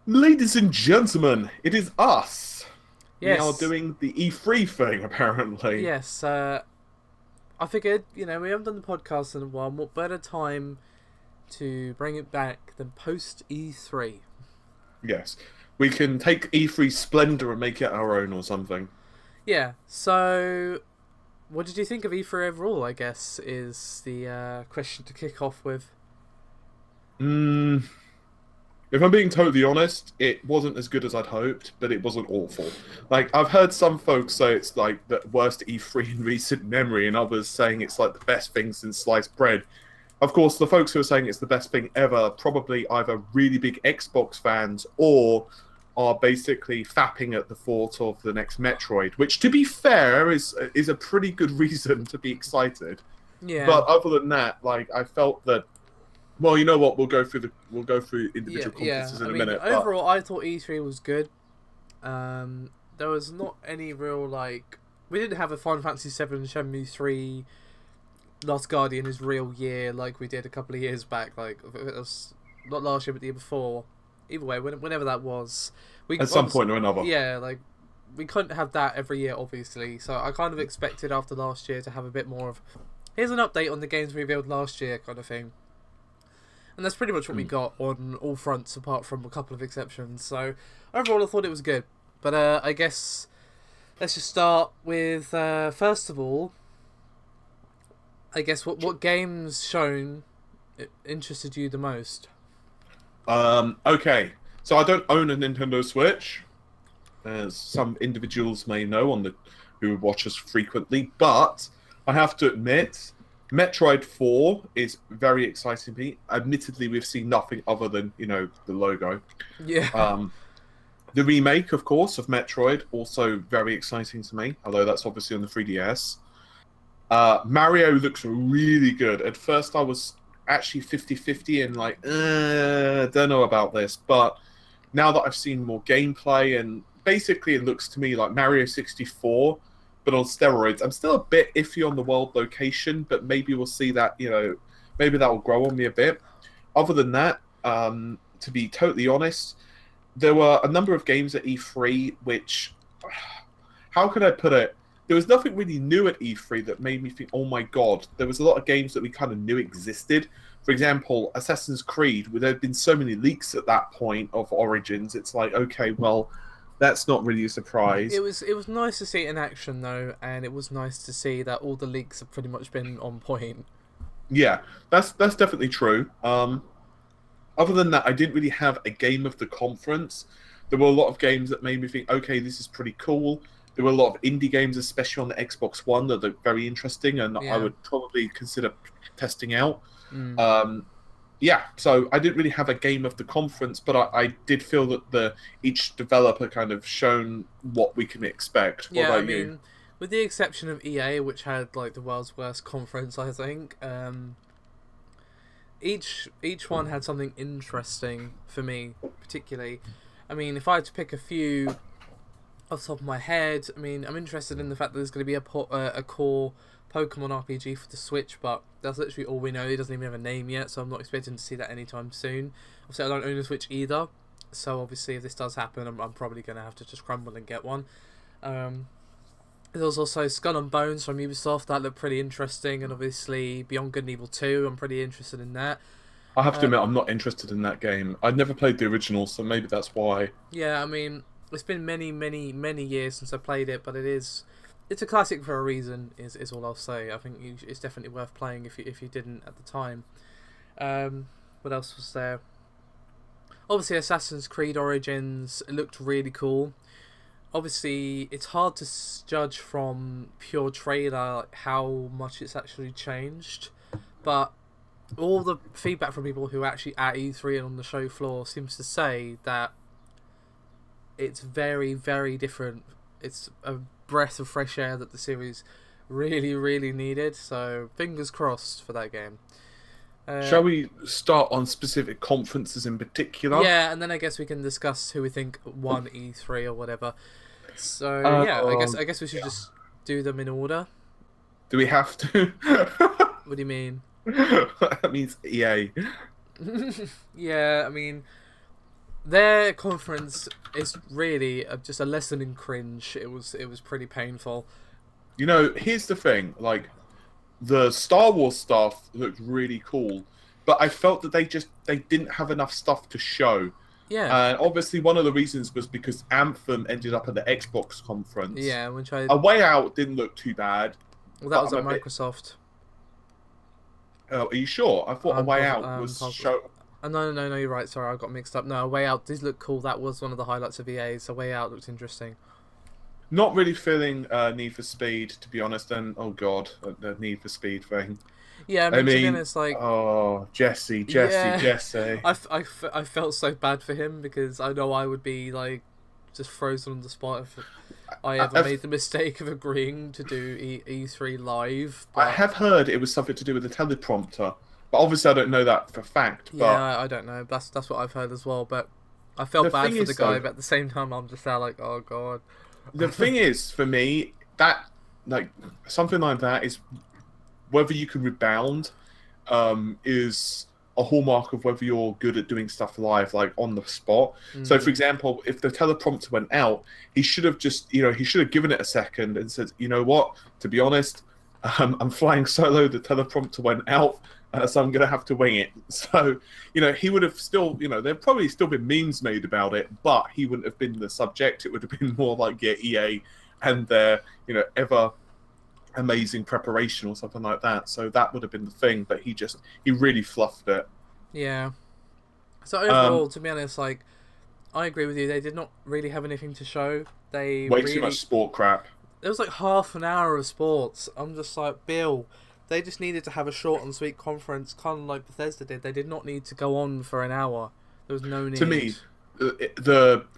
Ladies and gentlemen, it is us. We are Yes, doing the E3 thing, apparently. yes. I figured, we haven't done the podcast in a while. What better time to bring it back than post E3? Yes. We can take E3 splendor and make it our own or something. Yeah. So, what did you think of E3 overall? I guess is the question to kick off with. Mm, if I'm being totally honest, it wasn't as good as I'd hoped, but it wasn't awful. Like, I've heard some folks say it's like the worst E3 in recent memory, and others saying it's like the best thing since sliced bread. Of course, the folks who are saying it's the best thing ever are probably either really big Xbox fans or are basically fapping at the thought of the next Metroid, which, to be fair, is a pretty good reason to be excited. Yeah. But other than that, like I felt that. Well, you know what? We'll go through Yeah. individual Yeah. conferences I in a mean, minute. But overall, I thought E3 was good. There was not any real like. We didn't have a Final Fantasy VII, Shenmue 3, Last Guardian is real year like we did a couple of years back. Like it was not last year, but the year before. Either way, whenever that was, we at some point or another, yeah, like we couldn't have that every year, obviously. So I kind of expected after last year to have a bit more of here's an update on the games we revealed last year kind of thing. And that's pretty much what we got on all fronts, apart from a couple of exceptions. So overall, I thought it was good. But I guess let's just start with first of all. I guess what games shown interested you the most? okay. So I don't own a Nintendo Switch, as some individuals may know on the who watch us frequently. But I have to admit, Metroid 4 is very exciting to me. Admittedly, we've seen nothing other than the logo. Yeah, Um, the remake, of course, of Metroid also very exciting to me. Although that's obviously on the 3DS. Mario looks really good. At first, I was actually 50-50 and like, don't know about this. But now that I've seen more gameplay, and basically it looks to me like Mario 64, but on steroids. I'm still a bit iffy on the world location, but maybe we'll see that, maybe that will grow on me a bit. Other than that, to be totally honest, there were a number of games at E3 which, how can I put it? There was nothing really new at E3 that made me think, oh my god, there was a lot of games that we kind of knew existed. For example, Assassin's Creed, where there had been so many leaks at that point of Origins, it's like, okay, well, that's not really a surprise. it was nice to see it in action though, and it was nice to see that all the leaks have pretty much been on point. Yeah, that's definitely true. Other than that, I didn't really have a game of the conference. There were a lot of games that made me think, okay, this is pretty cool. There were a lot of indie games, especially on the Xbox One, that are very interesting, and I Yeah. would probably consider testing out. Mm. Um, yeah, so I didn't really have a game of the conference, but I did feel that each developer kind of shown what we can expect. What Yeah, I about you? mean, with the exception of EA, which had like the world's worst conference, I think. Each one had something interesting for me, particularly. I mean, if I had to pick a few off the top of my head, I mean, I'm interested in the fact that there's going to be a core Pokemon RPG for the Switch, but that's literally all we know. It doesn't even have a name yet, so I'm not expecting to see that anytime soon. Obviously, I don't own a Switch either, so obviously if this does happen, I'm probably going to have to just crumble and get one. Um, there was also Skull and Bones from Ubisoft, that looked pretty interesting, and obviously Beyond Good and Evil 2, I'm pretty interested in that. I have to Uh, admit, I'm not interested in that game. I'd never played the original, so maybe that's why. yeah, I mean, it's been many, many, many years since I played it, but it's a classic for a reason. Is all I'll say. I think it's definitely worth playing if you didn't at the time. What else was there? Obviously, Assassin's Creed Origins, it looked really cool. Obviously, it's hard to judge from pure trailer like, how much it's actually changed, but all the feedback from people who are actually at E3 and on the show floor seems to say that it's very, very different. It's a breath of fresh air that the series really, really needed. So fingers crossed for that game. Shall we start on specific conferences in particular? Yeah, and then I guess we can discuss who we think won E3 or whatever. So yeah, I guess we should just do them in order. Do we have to? What do you mean? That means EA. Yeah, I mean, Their conference is really just a lesson in cringe. It was pretty painful. You know, here's the thing, like, the Star Wars stuff looked really cool, but I felt that they didn't have enough stuff to show. Yeah. And obviously one of the reasons was because Anthem ended up at the Xbox conference. Yeah, which A Way Out didn't look too bad. Well, that was at Microsoft. Oh, are you sure? I thought A Way Out was show. No, you're right. Sorry, I got mixed up. No, A Way Out did look cool. That was one of the highlights of EA's. A Way Out looked interesting. Not really feeling Need for Speed, to be honest. And oh god, the Need for Speed thing. Yeah, I mean, it's like, oh, Jesse. I felt so bad for him because I know I would be like just frozen on the spot if I ever made the mistake of agreeing to do E3 live. But I have heard it was something to do with the teleprompter, but obviously I don't know that for fact. But yeah, I don't know. That's what I've heard as well. But I felt bad for the guy, but at the same time, I'm just like, oh god. The thing is, for me, that like something like that is whether you can rebound is a hallmark of whether you're good at doing stuff live, like on the spot. So, for example, if the teleprompter went out, he should have just, he should have given it a second and said, you know what, to be honest, I'm flying solo, the teleprompter went out, so I'm going to have to wing it. So, he would have still, there'd probably still been memes made about it, but he wouldn't have been the subject. It would have been more like, EA and their, ever amazing preparation or something like that. So that would have been the thing, but he really fluffed it. Yeah. So overall, to be honest, like, I agree with you. They did not really have anything to show. Way too much sport crap. It was like half an hour of sports. I'm just like, Bill, they just needed to have a short and sweet conference, kind of like Bethesda did. They did not need to go on for an hour. There was no need. To me,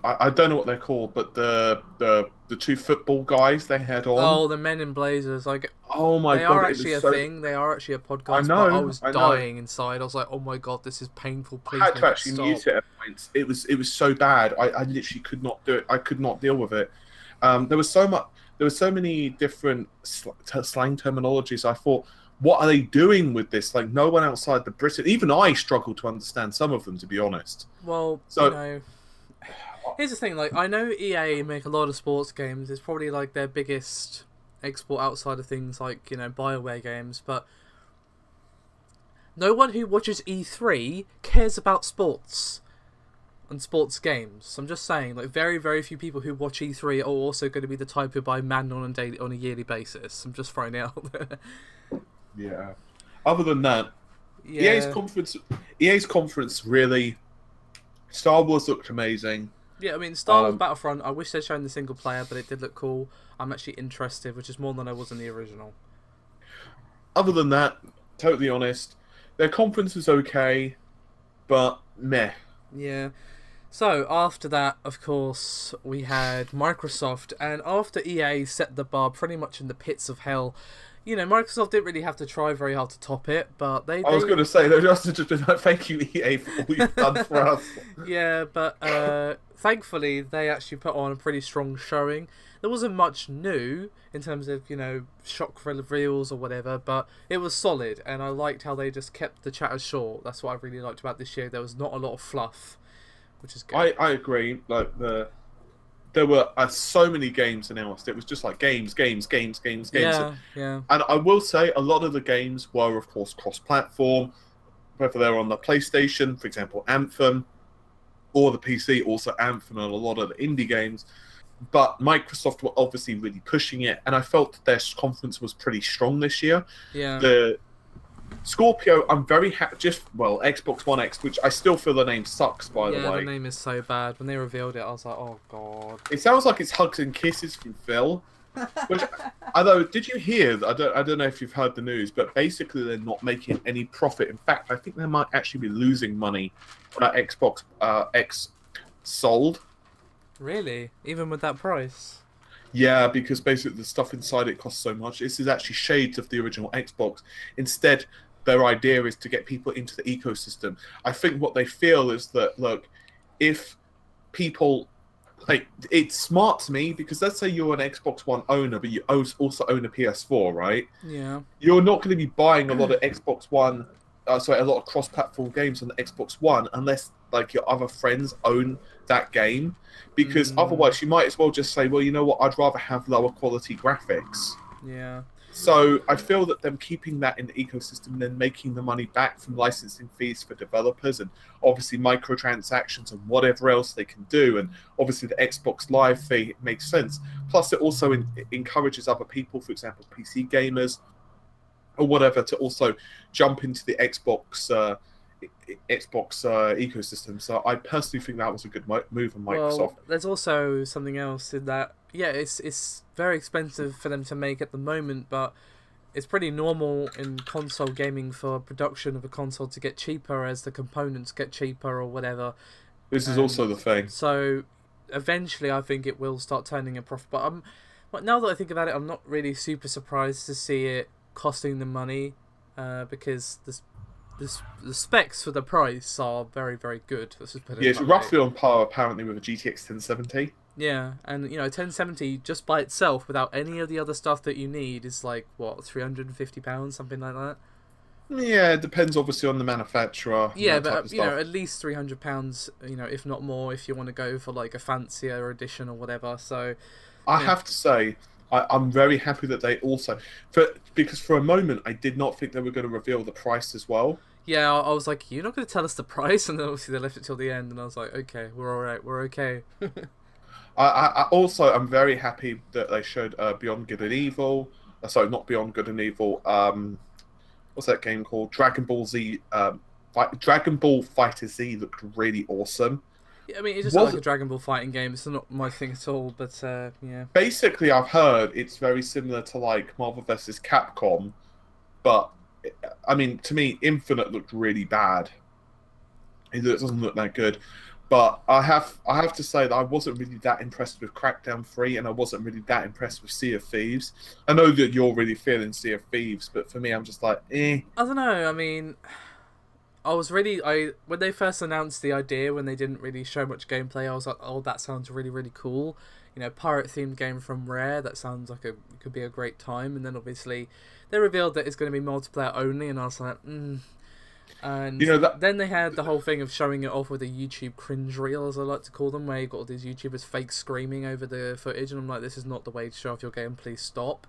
I don't know what they're called, but the two football guys they had on. Oh, the Men in Blazers! Like, oh my god, they are actually a thing. They are actually a podcast. I was dying inside. I was like, oh my god, this is painful. Please, I had to actually mute it at points. It was so bad. I literally could not do it. I could not deal with it. There was so many different slang terminologies. I thought, what are they doing with this? Like, no one outside the British, even I struggle to understand some of them, to be honest. Well, here's the thing. Like, I know EA make a lot of sports games. It's probably like their biggest export outside of things like, BioWare games. But no one who watches E3 cares about sports and sports games. I'm just saying, like, very, very few people who watch E3 are also going to be the type who buy Madden on a yearly basis. I'm just throwing it out there. Yeah. Other than that, EA's conference really. Star Wars looked amazing. Yeah, I mean, Star Wars Battlefront, I wish they'd shown the single player, but it did look cool. I'm actually interested, which is more than I was in the original. Other than that, totally honest, their conference was okay, but meh. Yeah. So, after that, of course, we had Microsoft, and after EA set the bar pretty much in the pits of hell, Microsoft didn't really have to try very hard to top it, but I was going to say, they just been like, thank you, EA, for all you've done for us. Yeah, but thankfully, they actually put on a pretty strong showing. There wasn't much new in terms of, shock reveals or whatever, but it was solid, and I liked how they just kept the chatter short. That's what I really liked about this year. There was not a lot of fluff, which is good. I agree. Like, there were so many games announced. It was just like games. Yeah. And I will say, a lot of the games were, of course, cross-platform, whether they're on the PlayStation, for example, Anthem, or the PC, also Anthem, and a lot of the indie games. But Microsoft were obviously really pushing it, and I felt that their conference was pretty strong this year. Yeah. The Scorpio, I'm very happy. Xbox One X, which I still feel the name sucks, by the way. Yeah, the name is so bad. When they revealed it, I was like, oh god. It sounds like it's hugs and kisses from Phil. Which, although, did you hear? I don't know if you've heard the news, but basically they're not making any profit. In fact, I think they might actually be losing money on Xbox X sold. Really? Even with that price? Yeah, because basically the stuff inside it costs so much. This is actually shades of the original Xbox. Instead, their idea is to get people into the ecosystem. I think what they feel is that, look, if people... Like, it's smart to me, because let's say you're an Xbox One owner, but you also own a PS4, right? Yeah. You're not going to be buying a lot of Xbox One... a lot of cross-platform games on the Xbox One unless like your other friends own that game, because otherwise you might as well just say, well, you know what, I'd rather have lower quality graphics. Yeah. So I feel that them keeping that in the ecosystem and then making the money back from licensing fees for developers and obviously microtransactions and whatever else they can do, and obviously the Xbox Live fee makes sense. Plus it also encourages other people, for example PC gamers or whatever, to also jump into the Xbox ecosystem. So I personally think that was a good move on Microsoft. Well, there's also something else in that, yeah, it's very expensive for them to make at the moment, but it's pretty normal in console gaming for production of a console to get cheaper as the components get cheaper or whatever. This is also the thing. So eventually I think it will start turning a profit. But now that I think about it, I'm not really super surprised to see it costing them money, because the specs for the price are very, very good. Let's just put it it's roughly on par apparently with a GTX 1070. Yeah, and 1070 just by itself without any of the other stuff that you need is like what, £350, something like that. Yeah, it depends obviously on the manufacturer. Yeah, but at least £300, if not more, if you want to go for like a fancier edition or whatever. So I have to say, I'm very happy that they also, because for a moment I did not think they were going to reveal the price as well. Yeah, I was like, you're not going to tell us the price, and then obviously they left it till the end, and I was like, okay, we're all right, we're okay. I'm very happy that they showed Beyond Good and Evil. Sorry, not Beyond Good and Evil. What's that game called? Dragon Ball Z. Dragon Ball Fighter Z looked really awesome. Yeah, I mean, it's just like a Dragon Ball fighting game. It's not my thing at all, but yeah. Basically, I've heard it's very similar to like Marvel vs. Capcom, but I mean, to me, Infinite looked really bad. It doesn't look that good. But I have to say that I wasn't really that impressed with Crackdown 3, and I wasn't really that impressed with Sea of Thieves. I know that you're really feeling Sea of Thieves, but for me, I'm just like, eh. I don't know. I mean, when they first announced the idea, when they didn't really show much gameplay, I was like, oh, that sounds really, really cool. Pirate-themed game from Rare, that sounds like it could be a great time. And then obviously they revealed that it's going to be multiplayer only, and I was like, And then they had the whole thing of showing it off with a YouTube cringe reel, as I like to call them, where you got all these YouTubers fake screaming over the footage, and I'm like, this is not the way to show off your game, please stop.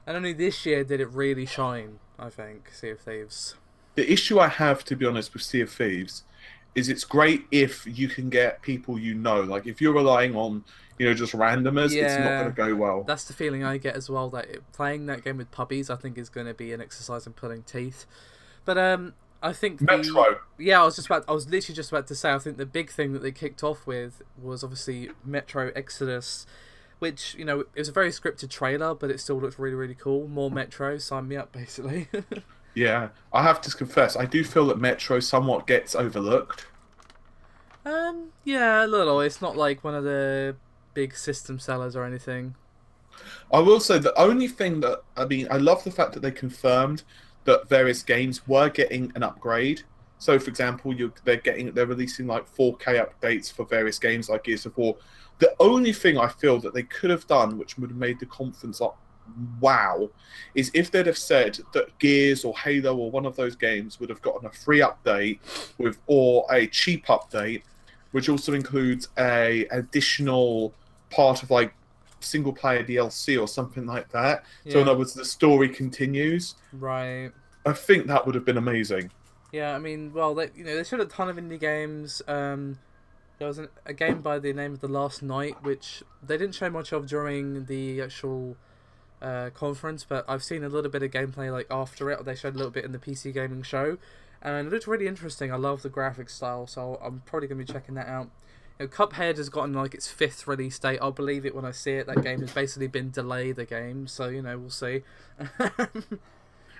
And only this year did it really shine, I think, Sea of Thieves. The issue I have, to be honest, with Sea of Thieves is it's great if you can get people like if you're relying on, just randomers, it's not going to go well. That's the feeling I get as well, that playing that game with puppies, I think, is going to be an exercise in pulling teeth. But I think Metro. I was literally just about to say, I think the big thing that they kicked off with was obviously Metro Exodus, which, it was a very scripted trailer, but it still looks really, really cool. More Metro, sign me up, basically. Yeah, I have to confess, I do feel that Metro somewhat gets overlooked. Yeah, a little. It's not like one of the big system sellers or anything. I will say the only thing that, I love the fact that they confirmed that various games were getting an upgrade. So, for example, they're releasing like 4K updates for various games like Gears of War. The only thing I feel that they could have done, which would have made the conference wow, is if they'd have said that Gears or Halo or one of those games would have gotten a free update or a cheap update, which also includes a additional part of like single player DLC or something like that. Yeah. So in other words, the story continues. Right. I think that would have been amazing. Yeah, I mean, well, they showed a ton of indie games. There was a game by the name of The Last Night, which they didn't show much of during the actual conference, but I've seen a little bit of gameplay like after it. They showed a little bit in the PC gaming show, and it looked really interesting. I love the graphic style, so I'm probably going to be checking that out. Cuphead has gotten like its 5th release date. I'll believe it when I see it. That game has basically been delayed again, so we'll see.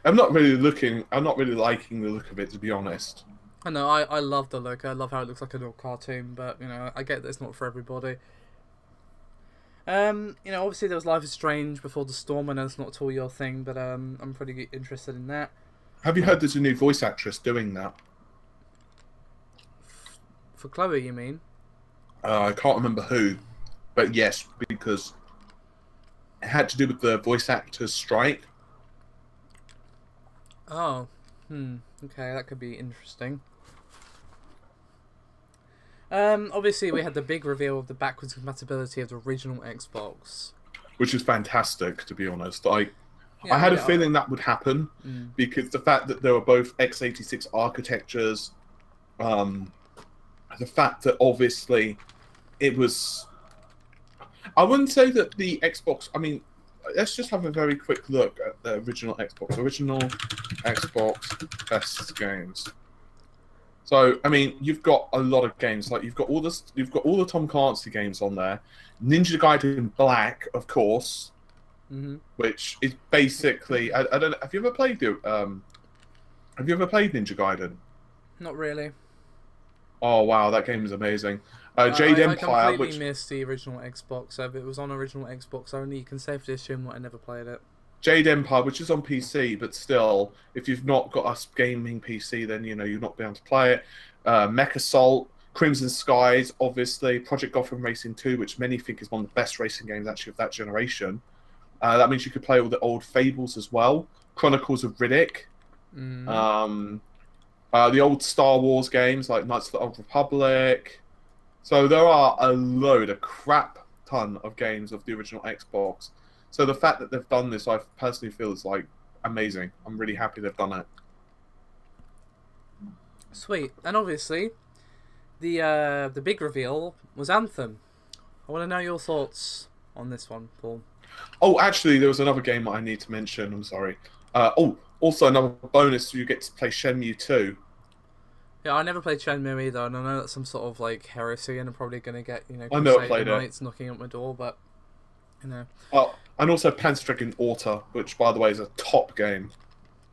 I'm not really liking the look of it, to be honest. I know, I love the look. I love how it looks like a little cartoon, but I get that it's not for everybody. Obviously there was Life is Strange Before the Storm. I know it's not at all your thing, but I'm pretty interested in that. Have you heard there's a new voice actress doing that? For Chloe, you mean? I can't remember who, but yes, because it had to do with the voice actors' strike. Oh, okay, that could be interesting. Obviously, we had the big reveal of the backwards compatibility of the original Xbox, which is fantastic, to be honest. I yeah, had a yeah. feeling that would happen because the fact that there were both x86 architectures, the fact that obviously it was. I wouldn't say that the Xbox. I mean, let's just have a very quick look at the original Xbox. Original Xbox best games. So I mean, you've got a lot of games. Like you've got all the Tom Clancy games on there. Ninja Gaiden Black, of course, which is basically. I don't know. Have you ever played Have you ever played Ninja Gaiden? Not really. Oh wow, that game is amazing. Jade Empire, I completely missed the original Xbox. So if it was on original Xbox only, you can safely assume that I never played it. Jade Empire, which is on PC, but still, if you've not got a gaming PC, then you know you're not be able to play it. Mech Assault, Crimson Skies, obviously, Project Gotham Racing 2, which many think is one of the best racing games actually of that generation. That means you could play all the old Fables as well. Chronicles of Riddick. The old Star Wars games like Knights of the Old Republic. So there are a crap ton of games of the original Xbox. So the fact that they've done this, I personally feel is like amazing. I'm really happy they've done it. Sweet, and obviously, the big reveal was Anthem. I want to know your thoughts on this one, Paul. Oh, actually, there was another game that I need to mention. I'm sorry. Also another bonus: you get to play Shenmue 2. Yeah, I never played Shenmue either, and I know that's some sort of like heresy, and I'm probably gonna get I never played Knights knocking at my door, but you know. Oh, and also Panzer Dragoon Auto, which by the way is a top game.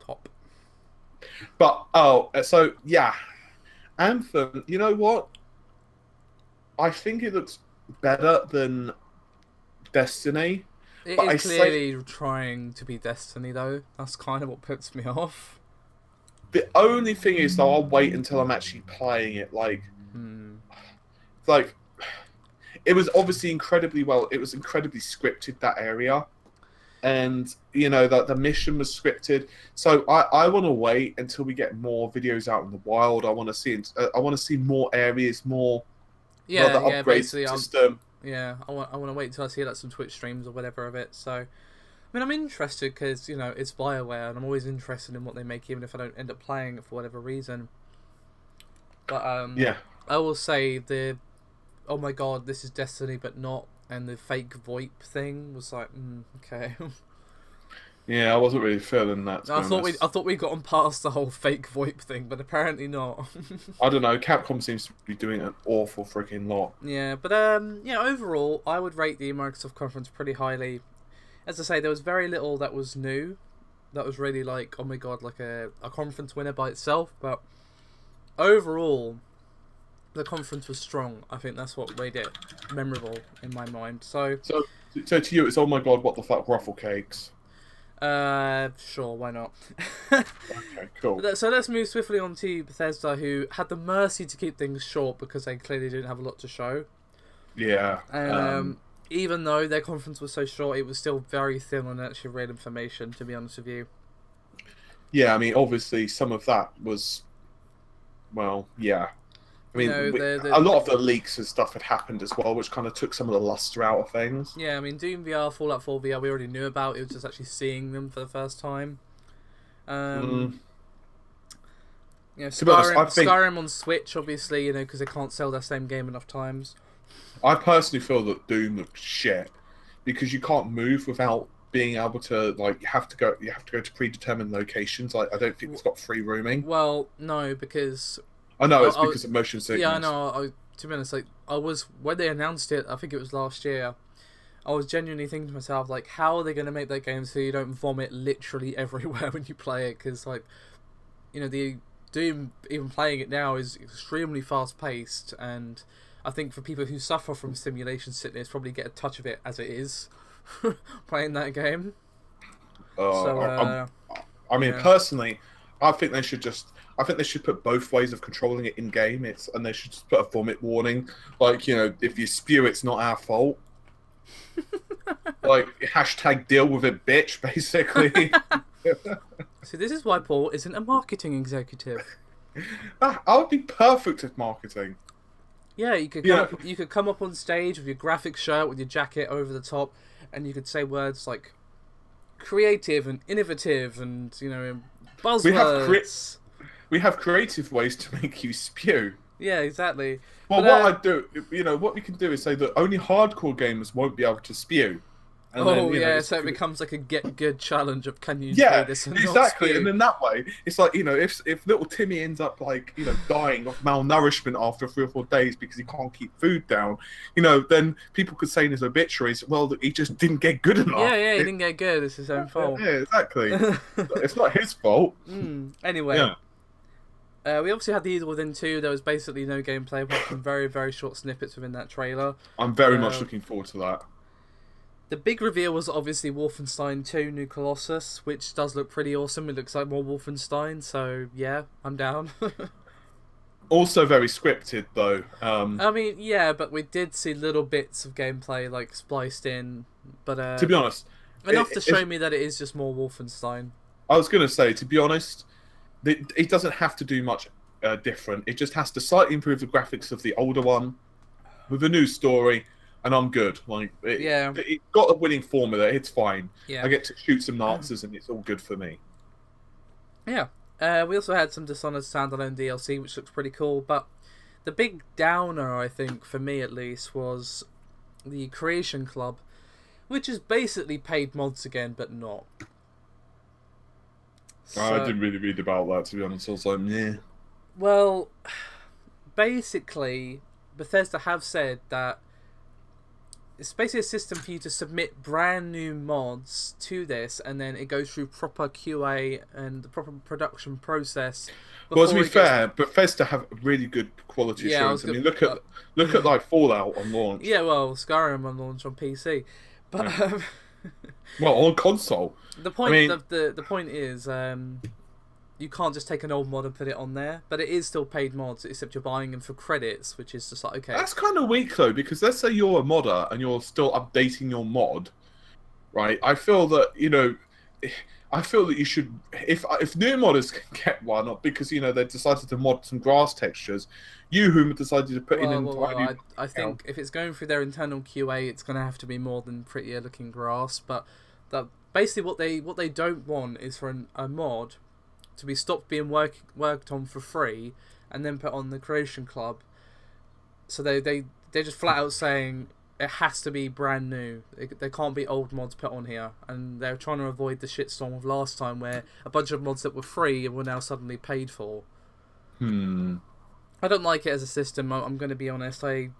Top. But so yeah, Anthem. You know what? I think it looks better than Destiny. It is clearly trying to be Destiny, though. That's kind of what puts me off. The only thing is, though, I'll wait until I'm actually playing it. Like, it was obviously incredibly well. It was incredibly scripted, that area, and you know that the mission was scripted. So I want to wait until we get more videos out in the wild. I want to see. I want to see more areas, more. The upgrade system. I want to wait until I see like some Twitch streams or whatever of it. So. I mean, I'm interested because, you know, it's BioWare, and I'm always interested in what they make, even if I don't end up playing it for whatever reason. But, yeah. I will say oh my god, this is Destiny, but not, and the fake VoIP thing was like, okay. Yeah, I wasn't really feeling that. I thought we'd gotten past the whole fake VoIP thing, but apparently not. I don't know, Capcom seems to be doing an awful freaking lot. Yeah, but, overall, I would rate the Microsoft conference pretty highly. As I say, there was very little that was new. That was really like, oh my god, like a conference winner by itself. But overall, the conference was strong. I think that's what made it memorable in my mind. So to you, it's oh my god, what the fuck, ruffle cakes. Sure, why not? Okay, cool. So let's move swiftly on to Bethesda, who had the mercy to keep things short because they clearly didn't have a lot to show. Yeah. Even though their conference was so short, it was still very thin on actually real information, to be honest with you. Yeah, I mean, obviously, some of that was, well, yeah. I mean, a lot of the leaks and stuff had happened as well, which kind of took some of the luster out of things. Yeah, I mean, Doom VR, Fallout 4 VR, we already knew about. It was just actually seeing them for the first time. You know, Skyrim on Switch, obviously, you know, because they can't sell their same game enough times. I personally feel that Doom looks shit because you can't move without being able to, like, you have to go to predetermined locations. Like, I don't think it's got free roaming. Well, no, because I know it's because of motion sickness. Yeah, I know. To be honest, like, when they announced it, I think it was last year, I was genuinely thinking to myself, like, how are they going to make that game so you don't vomit literally everywhere when you play it? Because, like, you know, the Doom, even playing it now, is extremely fast paced, and I think for people who suffer from simulation sickness, probably get a touch of it as it is playing that game. I mean, personally, I think they should put both ways of controlling it in game. And they should just put a vomit warning, like, you know, if you spew, it's not our fault. Like hashtag deal with it, bitch. Basically. So this is why Paul isn't a marketing executive. I would be perfect at marketing. Yeah, you could come up on stage with your graphic shirt with your jacket over the top, and you could say words like creative and innovative and buzzwords. We have creative ways to make you spew. Yeah, exactly. Well, what I do, what we can do is say that only hardcore gamers won't be able to spew. And then, so it becomes like a get good challenge of can you yeah, do this and exactly. not spew? And then that way, it's like, if little Timmy ends up like, dying of malnourishment after 3 or 4 days because he can't keep food down, then people could say in his obituaries, well, that he just didn't get good enough. Yeah, he didn't get good. It's his own fault. Yeah, exactly. It's not his fault. Anyway. Yeah. We obviously had the Evil Within 2. There was basically no gameplay apart from very, very short snippets within that trailer. I'm very much looking forward to that. The big reveal was obviously Wolfenstein 2 New Colossus, which does look pretty awesome. It looks like more Wolfenstein, so yeah, I'm down. Also very scripted, though. I mean, yeah, but we did see little bits of gameplay, like, spliced in. But to be honest... enough to show me that it is just more Wolfenstein. I was going to say, to be honest, it doesn't have to do much different. It just has to slightly improve the graphics of the older one with a new story, and I'm good. Like, it got a winning formula. It's fine. Yeah. I get to shoot some Nazis, and it's all good for me. Yeah. We also had some Dishonored standalone DLC, which looks pretty cool. But the big downer, I think, for me at least, was the Creation Club, which is basically paid mods again, but not. So, I didn't really read about that, to be honest. I was like, yeah. Well, basically, Bethesda have said that it's basically a system for you to submit brand new mods to this, and then it goes through proper QA and the proper production process. Well, to be fair, Bethesda have really good quality assurance. I mean, look at like Fallout on launch. Yeah, well, Skyrim on launch on PC, but well, on console. The point, the point is, you can't just take an old mod and put it on there, but it is still paid mods, except you're buying them for credits, which is just like, okay. That's kind of weak, though, because let's say you're a modder and you're still updating your mod, right? I feel that, you should, if new modders can get one, because, they decided to mod some grass textures, you who decided to put in an entire I think if it's going through their internal QA, it's going to have to be more than prettier looking grass, but basically what they don't want is for a mod to be stopped being worked on for free and then put on the Creation Club. So they're just flat out saying it has to be brand new. There can't be old mods put on here, and they're trying to avoid the shitstorm of last time where a bunch of mods that were free were now suddenly paid for. I don't like it as a system. I'm going to be honest. It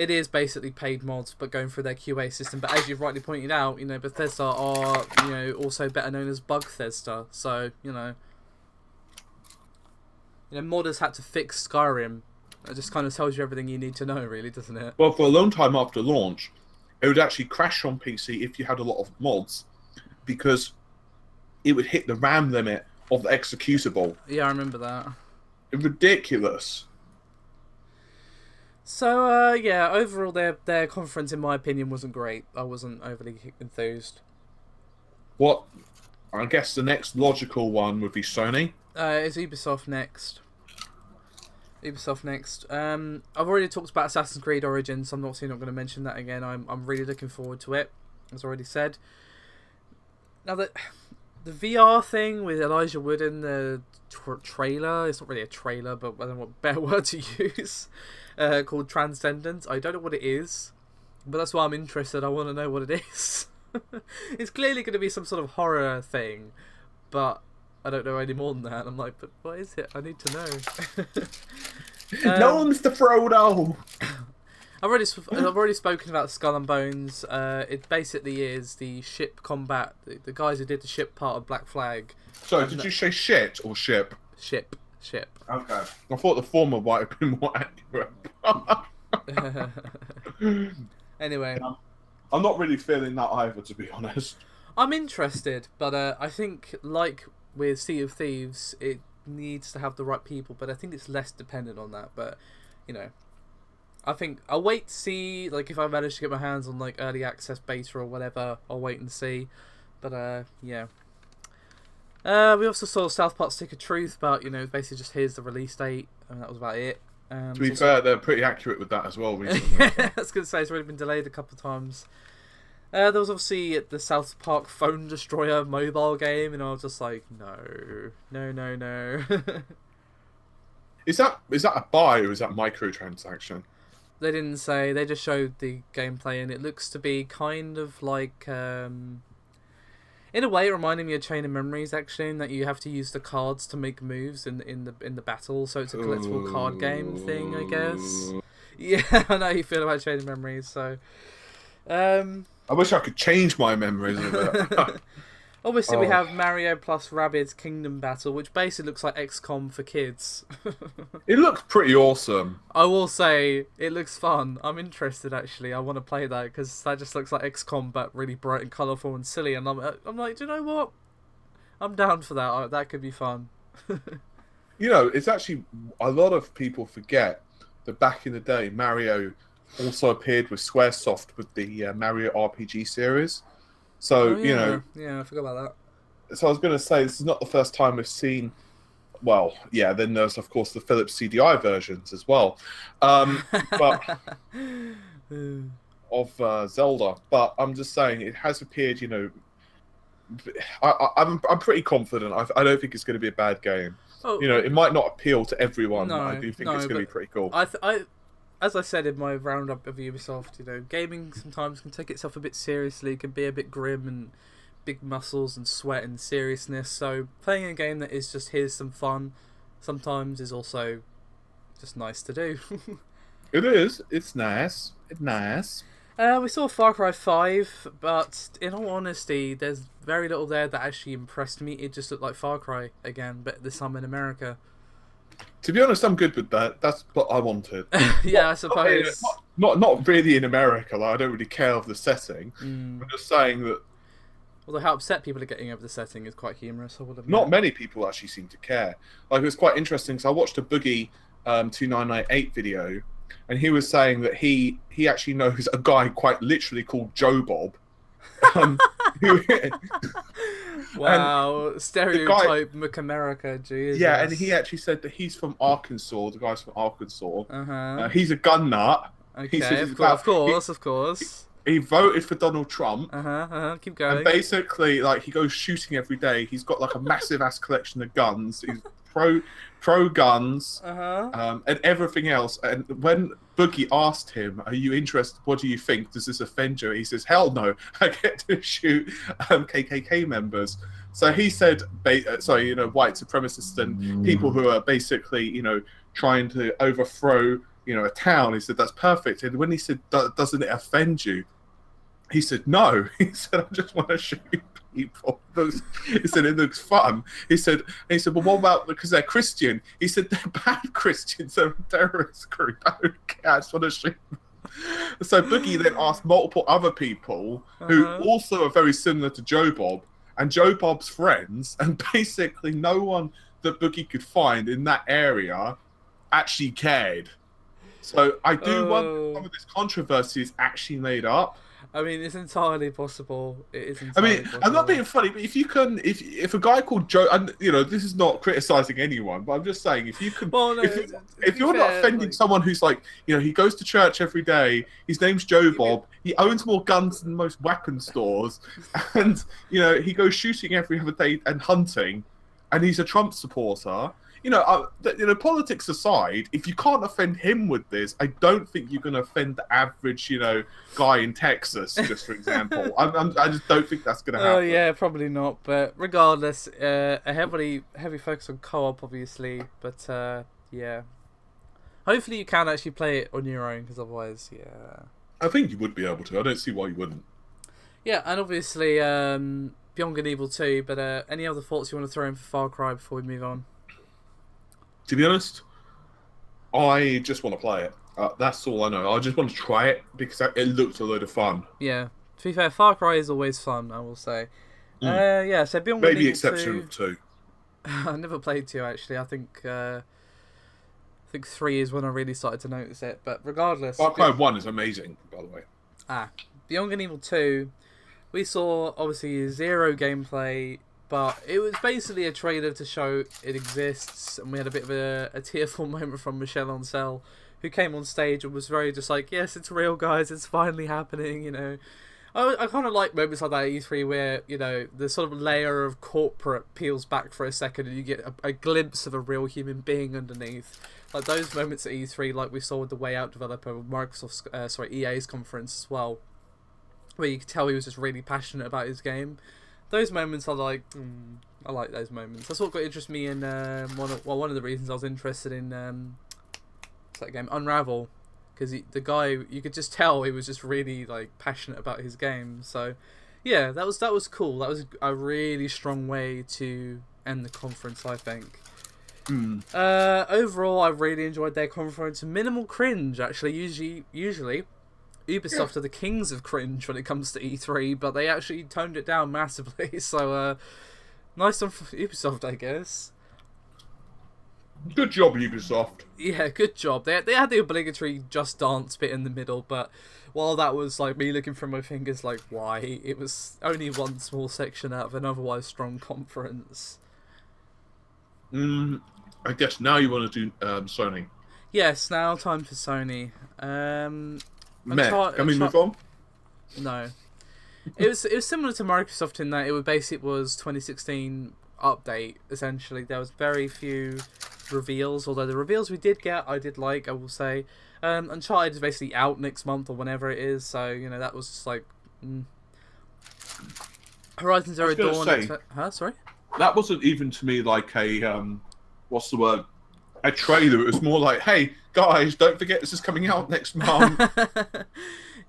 is basically paid mods, but going through their QA system. But as you've rightly pointed out, Bethesda are also better known as Bugthesda. So modders had to fix Skyrim. It just kind of tells you everything you need to know, really, doesn't it? Well, for a long time after launch, it would actually crash on PC if you had a lot of mods, because it would hit the RAM limit of the executable. Yeah, I remember that. Ridiculous. So, overall, their conference, in my opinion, wasn't great. I wasn't overly enthused. What? I guess the next logical one would be Sony. It's Ubisoft next. I've already talked about Assassin's Creed Origins, so I'm not going to mention that again. I'm really looking forward to it, as already said. Now, the VR thing with Elijah Wood in the trailer, it's not really a trailer, but I don't know what better word to use, called Transcendence. I don't know what it is, but that's why I'm interested. I want to know what it is. It's clearly going to be some sort of horror thing, but I don't know any more than that. I'm like, but what is it? I need to know. No, Mr. Frodo! I've already spoken about Skull and Bones. It basically is the ship combat. The guys who did the ship part of Black Flag. Sorry, did you say shit or ship? Ship. Okay. I thought the former might have been more accurate. Anyway. I'm not really feeling that either, to be honest. I'm interested, but I think, like with Sea of Thieves, it needs to have the right people, but I think it's less dependent on that. But, I think I'll wait to see, like, if I manage to get my hands on, like, early access beta or whatever, I'll wait and see. But, yeah. We also saw South Park Stick of Truth, but, basically just here's the release date, and that was about it. To be fair, they're pretty accurate with that as well recently. I was going to say, it's already been delayed a couple of times. There was obviously the South Park Phone Destroyer mobile game, and I was just like, no. Is that a buy or is that microtransaction? They didn't say. They just showed the gameplay, and it looks to be kind of like, in a way, it reminded me of Chain of Memories, actually, in that you have to use the cards to make moves in the battle. So it's a collectible card game thing, I guess. Yeah, I know how you feel about Chain of Memories. So, I wish I could change my memories a bit. Obviously, we have Mario plus Rabbids Kingdom Battle, which basically looks like XCOM for kids. It looks pretty awesome. I will say, it looks fun. I'm interested, actually. I want to play that, because that just looks like XCOM, but really bright and colourful and silly. And I'm like, do you know what? I'm down for that. That could be fun. You know, it's actually, a lot of people forget that back in the day, Mario also appeared with Squaresoft with the Mario RPG series. So, you know... Yeah, I forgot about that. So I was going to say, this is not the first time we've seen... Well, yeah, then there's, of course, the Philips CDI versions as well. But of Zelda. But I'm just saying, it has appeared, you know... I'm pretty confident. I don't think it's going to be a bad game. Oh, you know, it might not appeal to everyone, but I do think it's going to be pretty cool. As I said in my roundup of Ubisoft, you know, gaming sometimes can take itself a bit seriously, can be a bit grim and big muscles and sweat and seriousness. So playing a game that is just here's some fun sometimes is also just nice to do. It is. It's nice. It's nice. We saw Far Cry 5, but in all honesty, there's very little there that actually impressed me. It just looked like Far Cry again, but this time in America. To be honest, I'm good with that. That's what I wanted. Yeah, I suppose. Not really in America. Like, I don't really care of the setting. I'm just saying that... Although how upset people are getting over the setting is quite humorous. I would have not many people actually seem to care. Like, it was quite interesting, because I watched a Boogie 2998 video, and he was saying that he actually knows a guy quite literally called Joe Bob. Wow, stereotype America, Jesus. Yeah, and he actually said that he's from Arkansas. The guy's from Arkansas. He's a gun nut. Okay, of course. He voted for Donald Trump. Keep going. And basically, like, he goes shooting every day. He's got like a massive ass collection of guns. He's pro guns, and everything else. And when Boogie asked him, "Are you interested? What do you think? Does this offend you?" He says, "Hell no! I get to shoot KKK members." So he said, "Sorry, you know, white supremacists and people who are basically, you know, trying to overthrow, you know, a town." He said, "That's perfect." And when he said, "Doesn't it offend you?" He said, "No." He said, "I just want to shoot people." He said, "It looks fun." He said, "Well, what about because they're Christian?" He said, "They're bad Christians. They're a terrorist group. I don't care. I just want to shoot them." So Boogie then asked multiple other people who also are very similar to Joe Bob and Joe Bob's friends, and basically no one that Boogie could find in that area actually cared. So I do wonder some of this controversy is actually made up. I mean, it's entirely possible. I'm not being funny, but if a guy called Joe, and you know, this is not criticizing anyone, but I'm just saying, if you can, if you're not offending someone who's like, you know, he goes to church every day, his name's Joe Bob, he owns more guns than most weapon stores, and you know, he goes shooting every other day and hunting, and he's a Trump supporter. You know, politics aside, if you can't offend him with this, I don't think you can offend the average, you know, guy in Texas, just for example. I just don't think that's going to happen. Oh, yeah, probably not. But regardless, a heavy focus on co-op, obviously. But, yeah. Hopefully you can actually play it on your own, because otherwise, yeah. I think you would be able to. I don't see why you wouldn't. Yeah, and obviously, Beyond Good and Evil 2. But any other thoughts you want to throw in for Far Cry before we move on? To be honest, I just want to play it. That's all I know. I just want to try it because it looked a load of fun. Yeah. To be fair, Far Cry is always fun, I will say. Yeah, so Beyond Good and Evil 2... Maybe exception of 2. I never played 2, actually. I think 3 is when I really started to notice it. But regardless... Far Cry 1 is amazing, by the way. Beyond Good and Evil 2, we saw, obviously, zero gameplay, but it was basically a trailer to show it exists, and we had a bit of a tearful moment from Michelle Ancel, who came on stage and was very just like, yes, it's real, guys, it's finally happening, you know. I kind of like moments like that at E3 where, you know, the sort of layer of corporate peels back for a second and you get a glimpse of a real human being underneath. Like those moments at E3, like we saw with the Way Out developer with Microsoft's, EA's conference as well, where you could tell he was just really passionate about his game. Those moments are like, I like those moments. That's what got interested me in one of the reasons I was interested in what's that game, Unravel, because the guy, you could just tell he was just really like passionate about his game. So yeah, that was cool. That was a really strong way to end the conference, I think. Overall, I really enjoyed their conference. Minimal cringe, actually. Usually Ubisoft are the kings of cringe when it comes to E3, but they actually toned it down massively. So nice one for Ubisoft, I guess. Good job, Ubisoft. Yeah, good job. They had the obligatory Just Dance bit in the middle, but while that was like me looking through my fingers like, why? It was only one small section out of an otherwise strong conference. I guess now you want to do Sony. Yes, now time for Sony. Can we move on? No. It was similar to Microsoft in that it was 2016 update, essentially. There was very few reveals, although the reveals we did get, I did like, I will say. Uncharted is basically out next month or whenever it is, so, you know, that was just like... Horizon Zero Dawn... Sorry? That wasn't even to me like a, what's the word? A trailer. It was more like, hey, guys, don't forget this is coming out next month.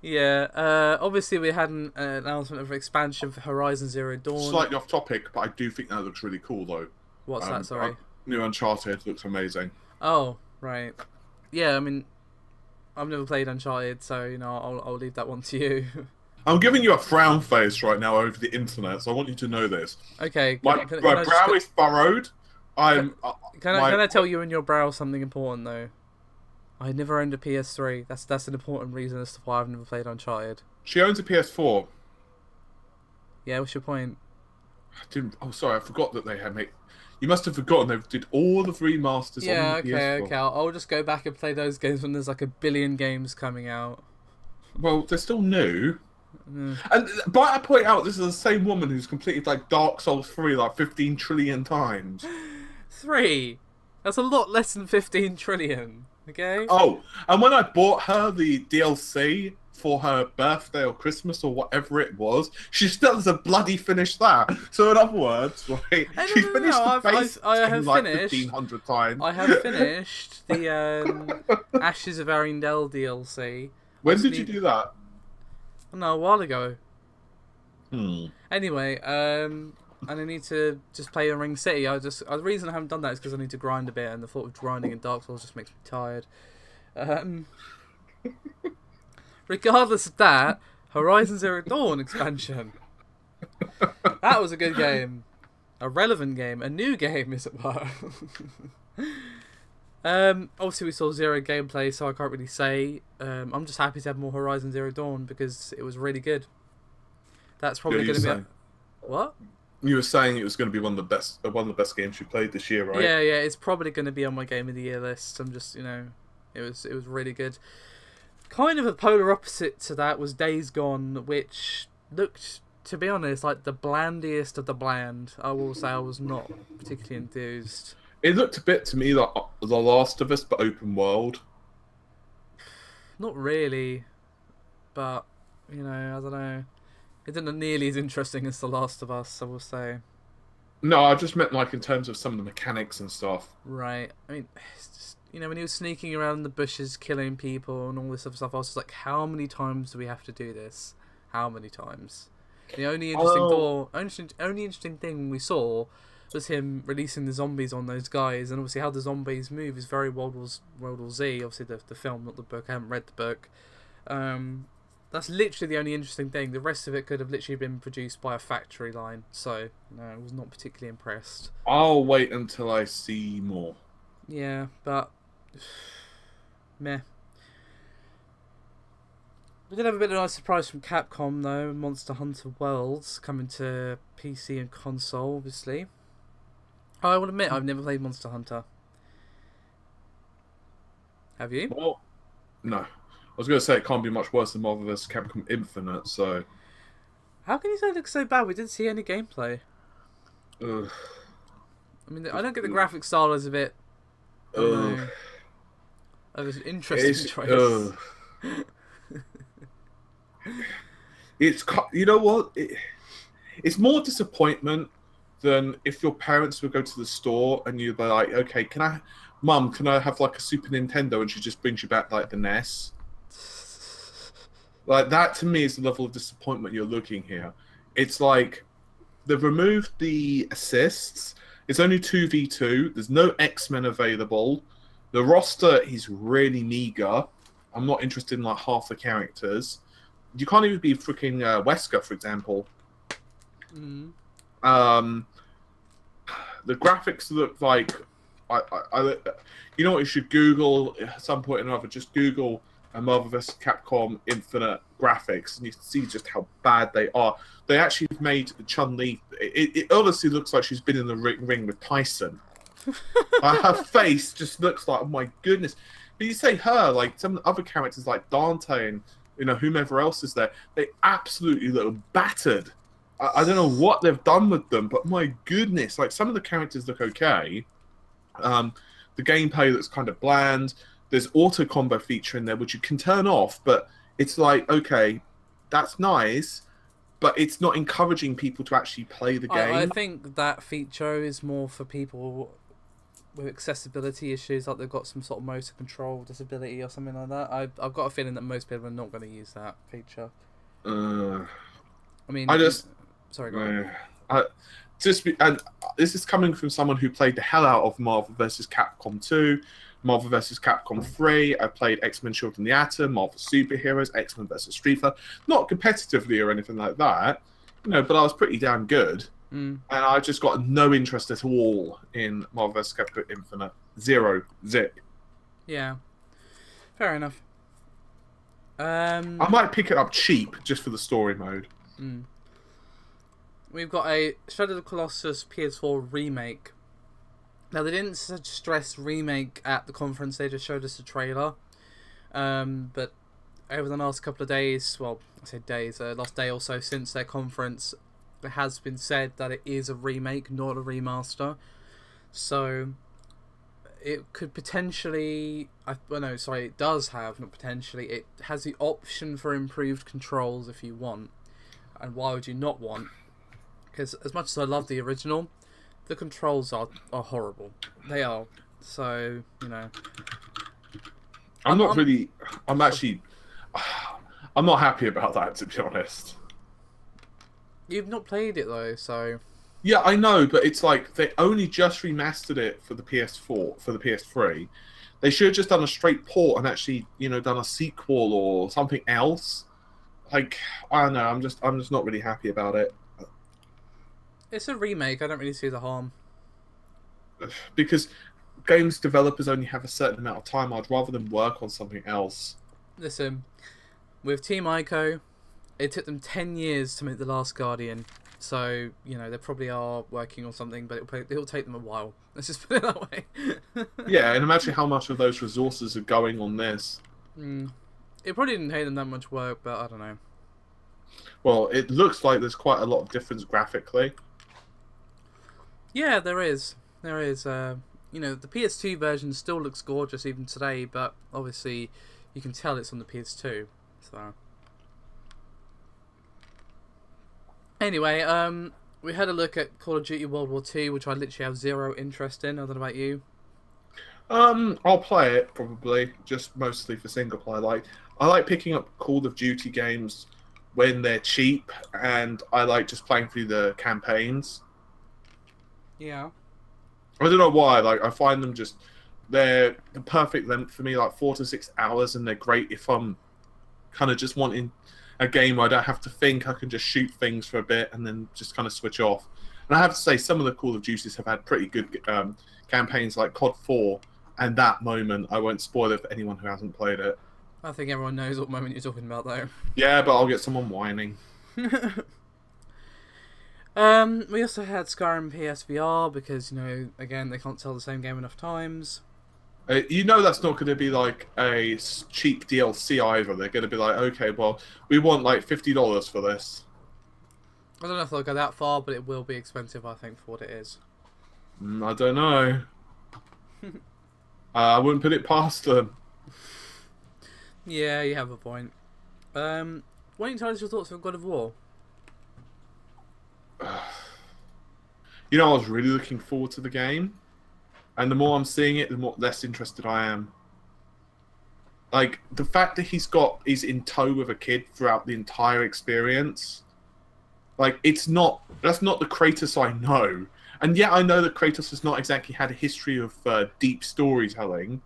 Yeah, obviously we had an announcement of expansion for Horizon Zero Dawn. Slightly off topic, but I do think that looks really cool, though. What's that, sorry? New Uncharted looks amazing. Oh, right. Yeah, I mean, I've never played Uncharted, so, you know, I'll leave that one to you. I'm giving you a frown face right now over the internet, so I want you to know this. Okay. My brow is furrowed. Can I tell you in your brow something important, though? I never owned a PS3. That's an important reason as to why I've never played Uncharted. She owns a PS4. Yeah, what's your point? Oh, sorry, I forgot that they had made... You must have forgotten they did all the remasters on the PS4. Okay. I'll just go back and play those games when there's like a billion games coming out. Well, they're still new. And but I point out, this is the same woman who's completed like Dark Souls 3 like 15 trillion times. 3? That's a lot less than 15 trillion. Okay. Oh, and when I bought her the DLC for her birthday or Christmas or whatever it was, she still hasn't bloody finished that. So in other words, right, she finished the base game like 1,500 times. I have finished the Ashes of Arendelle DLC. When did you do that? No, a while ago. And Anyway, and I need to just play in Ring City. The reason I haven't done that is because I need to grind a bit, and the thought of grinding in Dark Souls just makes me tired. Regardless of that, Horizon Zero Dawn expansion. That was a good game. A relevant game. A new game, as it were. Obviously we saw zero gameplay, so I can't really say. I'm just happy to have more Horizon Zero Dawn because it was really good. That's probably going to be what? You were saying it was going to be one of the best games you played this year, right? Yeah, it's probably going to be on my Game of the Year list. I'm just, you know, it was really good. Kind of a polar opposite to that was Days Gone, which looked, to be honest, like the blandiest of the bland. I will say I was not particularly enthused. It looked a bit to me like The Last of Us, but open world. Not really, but, you know, I don't know. It didn't look nearly as interesting as The Last of Us, I will say. No, I just meant like in terms of some of the mechanics and stuff. Right. I mean, it's just, you know, when he was sneaking around the bushes, killing people and all this other stuff, I was just like, how many times do we have to do this? How many times? The only interesting thing we saw was him releasing the zombies on those guys, and obviously how the zombies move is very World War Z, obviously the film, not the book. I haven't read the book. That's literally the only interesting thing. The rest of it could have literally been produced by a factory line, so no, I was not particularly impressed. I'll wait until I see more. Yeah, but meh. We did have a bit of a nice surprise from Capcom though. Monster Hunter Worlds coming to PC and console, obviously. I will admit I've never played Monster Hunter. Have you? Well, no. I was going to say it can't be much worse than Marvel vs. Capcom Infinite, so... How can you say it looks so bad? We didn't see any gameplay. Ugh. I mean, I don't get the graphic style as a bit... It was an interesting choice. It's, you know what? It's more disappointment than if your parents would go to the store and you'd be like, okay, Mum, can I have like a Super Nintendo? And she just brings you back like the NES. Like that to me is the level of disappointment you're looking here. It's like they've removed the assists. It's only 2v2. There's no X-Men available. The roster is really meager. I'm not interested in like half the characters. You can't even be freaking Wesker, for example. Mm. The graphics look like you know what you should Google at some point or another. Just Google Marvel vs. Capcom Infinite graphics, and you can see just how bad they are. They actually made Chun-Li. It honestly looks like she's been in the ring with Tyson. Her face just looks like, oh my goodness. But you say her, like some of the other characters like Dante and whomever else is there, they absolutely look battered. I don't know what they've done with them, but my goodness, like some of the characters look okay. The gameplay looks kind of bland. There's auto combo feature in there which you can turn off, but it's like, okay, that's nice, but it's not encouraging people to actually play the game. I think that feature is more for people with accessibility issues, like they've got some sort of motor control disability or something like that. I've got a feeling that most people are not going to use that feature. I mean, sorry, go on. And this is coming from someone who played the hell out of Marvel vs. Capcom 2, Marvel vs. Capcom 3. I played X-Men Children of the Atom, Marvel Superheroes, X-Men vs. Street Fighter. Not competitively or anything like that, but I was pretty damn good. And I just got no interest at all in Marvel vs. Capcom Infinite. Zero. Zip. Yeah. Fair enough. I might pick it up cheap just for the story mode. We've got a Shadow of the Colossus PS4 remake. Now, they didn't stress remake at the conference, they just showed us a trailer. But over the last couple of days, well, I said days, last day or so since their conference, it has been said that it is a remake, not a remaster. So, it could potentially... it does have, not potentially, it has the option for improved controls if you want. And why would you not want? Because as much as I love the original, the controls are horrible. They are. So, I'm not happy about that, to be honest. You've not played it, though, so... Yeah, I know, but it's like they only just remastered it for the PS4, for the PS3. They should have just done a straight port and actually, done a sequel or something else. Like, I don't know, I'm just not really happy about it. It's a remake. I don't really see the harm. Because games developers only have a certain amount of time. I'd rather them work on something else. Listen, with Team Ico, it took them 10 years to make The Last Guardian. So, they probably are working on something, but it'll take them a while. Let's just put it that way. Yeah, and imagine how much of those resources are going on this. It probably didn't take them that much work, but I don't know. Well, it looks like there's quite a lot of difference graphically. Yeah, there is. There is. The PS2 version still looks gorgeous even today, but obviously you can tell it's on the PS2. So anyway, we had a look at Call of Duty World War II, which I literally have zero interest in. I don't know about you. I'll play it probably, just mostly for single player. I like picking up Call of Duty games when they're cheap, and I like just playing through the campaigns. Yeah. I don't know why. I find them they're the perfect length for me, 4 to 6 hours, and they're great if I'm kind of just wanting a game where I don't have to think. I can just shoot things for a bit and then just kind of switch off. And I have to say, some of the Call of Duties have had pretty good campaigns, like COD 4, and that moment, I won't spoil it for anyone who hasn't played it. I think everyone knows what moment you're talking about, though. Yeah, but I'll get someone whining. We also had Skyrim PSVR because, you know, again, they can't sell the same game enough times. You know that's not going to be like a cheap DLC either. They're going to be like, okay, well, we want like $50 for this. I don't know if they'll go that far, but it will be expensive, I think, for what it is. I don't know. I wouldn't put it past them. Yeah, you have a point. Why don't you tell us your thoughts on God of War? You know, I was really looking forward to the game. And the more I'm seeing it, the more less interested I am. Like, the fact that he's in tow with a kid throughout the entire experience. Like, that's not the Kratos I know. And yeah, I know that Kratos has not exactly had a history of deep storytelling.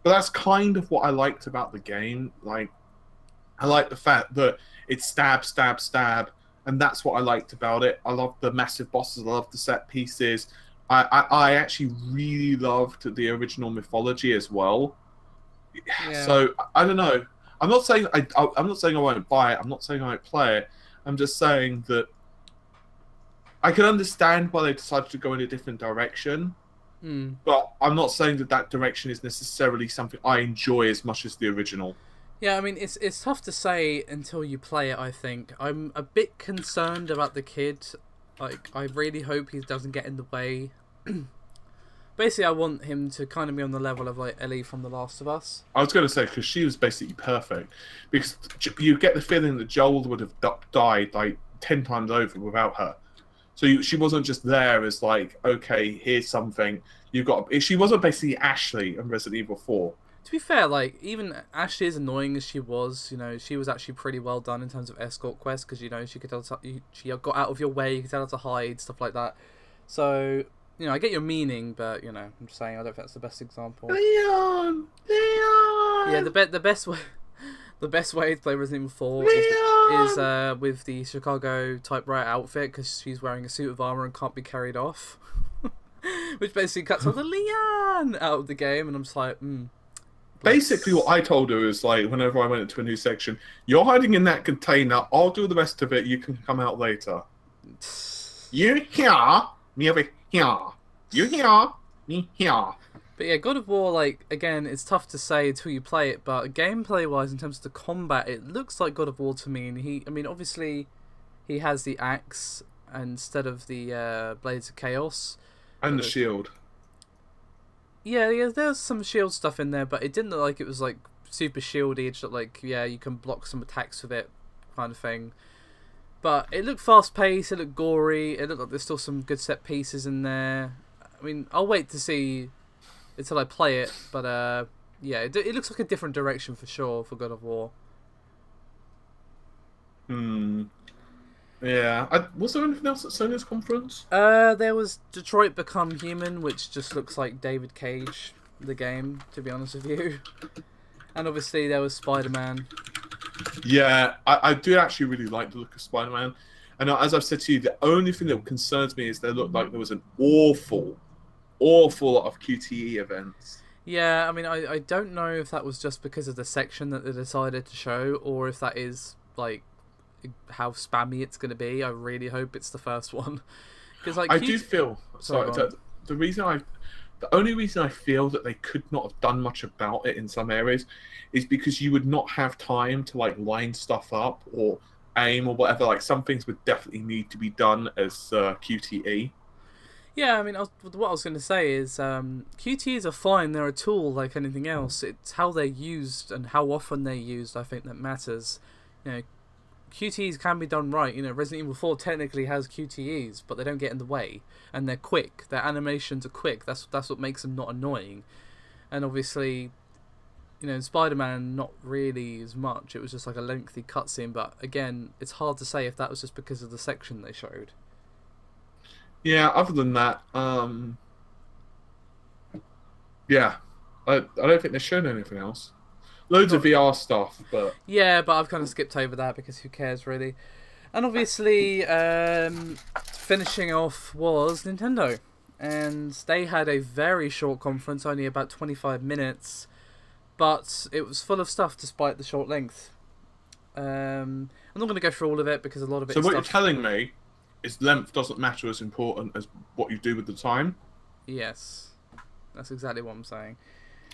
But that's kind of what I liked about the game. Like, I like the fact that it's stab, stab, stab. And that's what I liked about it. I love the massive bosses. I love the set pieces. I actually really loved the original mythology as well. Yeah. So I don't know. I'm not saying I won't buy it. I'm not saying I won't play it. I'm just saying that I can understand why they decided to go in a different direction. But I'm not saying that direction is necessarily something I enjoy as much as the original. Yeah, I mean, it's tough to say until you play it, I think. I'm a bit concerned about the kid. Like, I really hope he doesn't get in the way. Basically, I want him to kind of be on the level of, like, Ellie from The Last of Us. I was going to say, because she was basically perfect. Because you get the feeling that Joel would have died, like, 10 times over without her. So she wasn't just there as, like, okay, here's something. She wasn't basically Ashley in Resident Evil 4. To be fair, like, even Ashley, as annoying as she was, you know, she was actually pretty well done in terms of escort quests, because, you know, she got out of your way, you could tell her to hide, stuff like that. So, you know, I get your meaning, but, you know, I'm just saying I don't think that's the best example. Leon! Yeah, the best way to play Resident Evil 4 is with the Chicago typewriter outfit, because she's wearing a suit of armor and can't be carried off. Which basically cuts all the Leon out of the game, and I'm just like, Basically, what I told her is, like, whenever I went into a new section, you're hiding in that container, I'll do the rest of it, you can come out later. You here, me over here. You here, me here. But yeah, God of War, like, again, it's tough to say until you play it, but gameplay-wise, in terms of the combat, it looks like God of War to me, and obviously, he has the axe instead of the Blades of Chaos. And the shield. Yeah, there's some shield stuff in there, but it didn't look like it was, like, super shieldy. It just looked like, yeah, you can block some attacks with it, kind of thing. But it looked fast-paced, it looked gory, it looked like there's still some good set pieces in there. I mean, I'll wait to see until I play it, but, yeah, it looks like a different direction for sure for God of War. Yeah. Was there anything else at Sony's conference? There was Detroit Become Human, which just looks like David Cage, the game, to be honest with you. And obviously there was Spider-Man. Yeah, I do actually really like the look of Spider-Man. And as I've said to you, the only thing that concerns me is they look like there was an awful lot of QTE events. Yeah, I mean, I don't know if that was just because of the section that they decided to show, or if that is, like, how spammy it's going to be. I really hope it's the first one. Because, like, I do feel... Sorry, the only reason I feel that they could not have done much about it in some areas is because you would not have time to, like, line stuff up or aim or whatever. Like, some things would definitely need to be done as QTE. Yeah, I mean, what I was going to say is QTEs are fine. They're a tool like anything else. It's how they're used and how often they're used, I think, that matters. You know, QTEs can be done right. You know, Resident Evil 4 technically has QTEs, but they don't get in the way, and they're quick. Their animations are quick. That's what makes them not annoying. And obviously, you know, in Spider-Man, not really as much. It was just like a lengthy cutscene. But again, it's hard to say if that was just because of the section they showed. Yeah. Other than that, yeah, I don't think they've shown anything else. Loads of VR stuff, but... Yeah, but I've kind of skipped over that because who cares, really. And obviously, finishing off was Nintendo. And they had a very short conference, only about 25 minutes. but it was full of stuff despite the short length. I'm not going to go through all of it because a lot of it. So is what stuff... you're telling me is length doesn't matter as important as what you do with the time? Yes, that's exactly what I'm saying.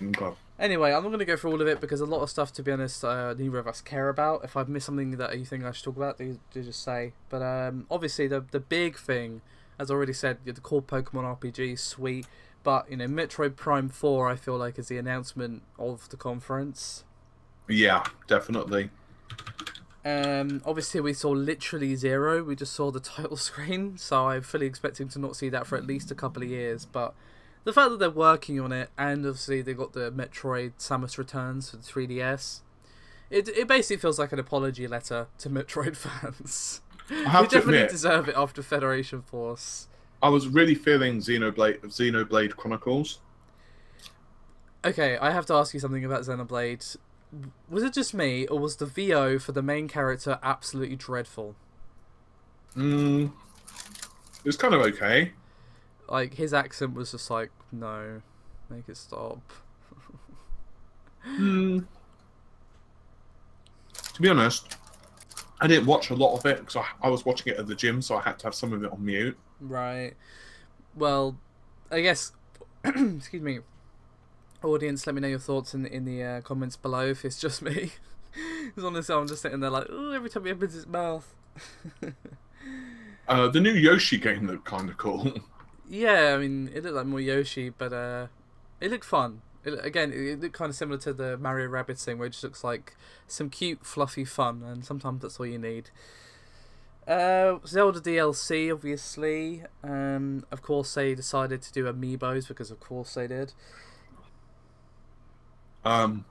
Okay. Anyway, I'm not going to go through all of it because a lot of stuff, to be honest, neither of us care about. If I've missed something that you think I should talk about, do just say. But obviously, the big thing, as I already said, the core Pokemon RPG, sweet. But, you know, Metroid Prime 4, I feel like, is the announcement of the conference. Yeah, definitely. Obviously, we saw literally zero. We just saw the title screen. So I'm fully expecting to not see that for at least a couple of years. But the fact that they're working on it, and obviously they got the Metroid Samus Returns for the 3DS, it basically feels like an apology letter to Metroid fans. I have We to definitely admit, deserve it after Federation Force. I was really feeling Xenoblade Chronicles. Okay, I have to ask you something about Xenoblade. Was it just me, or was the VO for the main character absolutely dreadful? It was kind of okay. Like, his accent was just like, no, make it stop. To be honest, I didn't watch a lot of it because I was watching it at the gym, so I had to have some of it on mute. Right. Well, I guess, excuse me, audience, let me know your thoughts in the comments below if it's just me. Because honestly, I'm just sitting there like, oh, every time he opens his mouth. The new Yoshi game looked kind of cool. Yeah, I mean, it looked like more Yoshi, but it looked fun. It looked kind of similar to the Mario Rabbids thing, where it just looks like some cute, fluffy fun, and sometimes that's all you need. Zelda DLC, obviously. Of course, they decided to do amiibos, because of course they did. To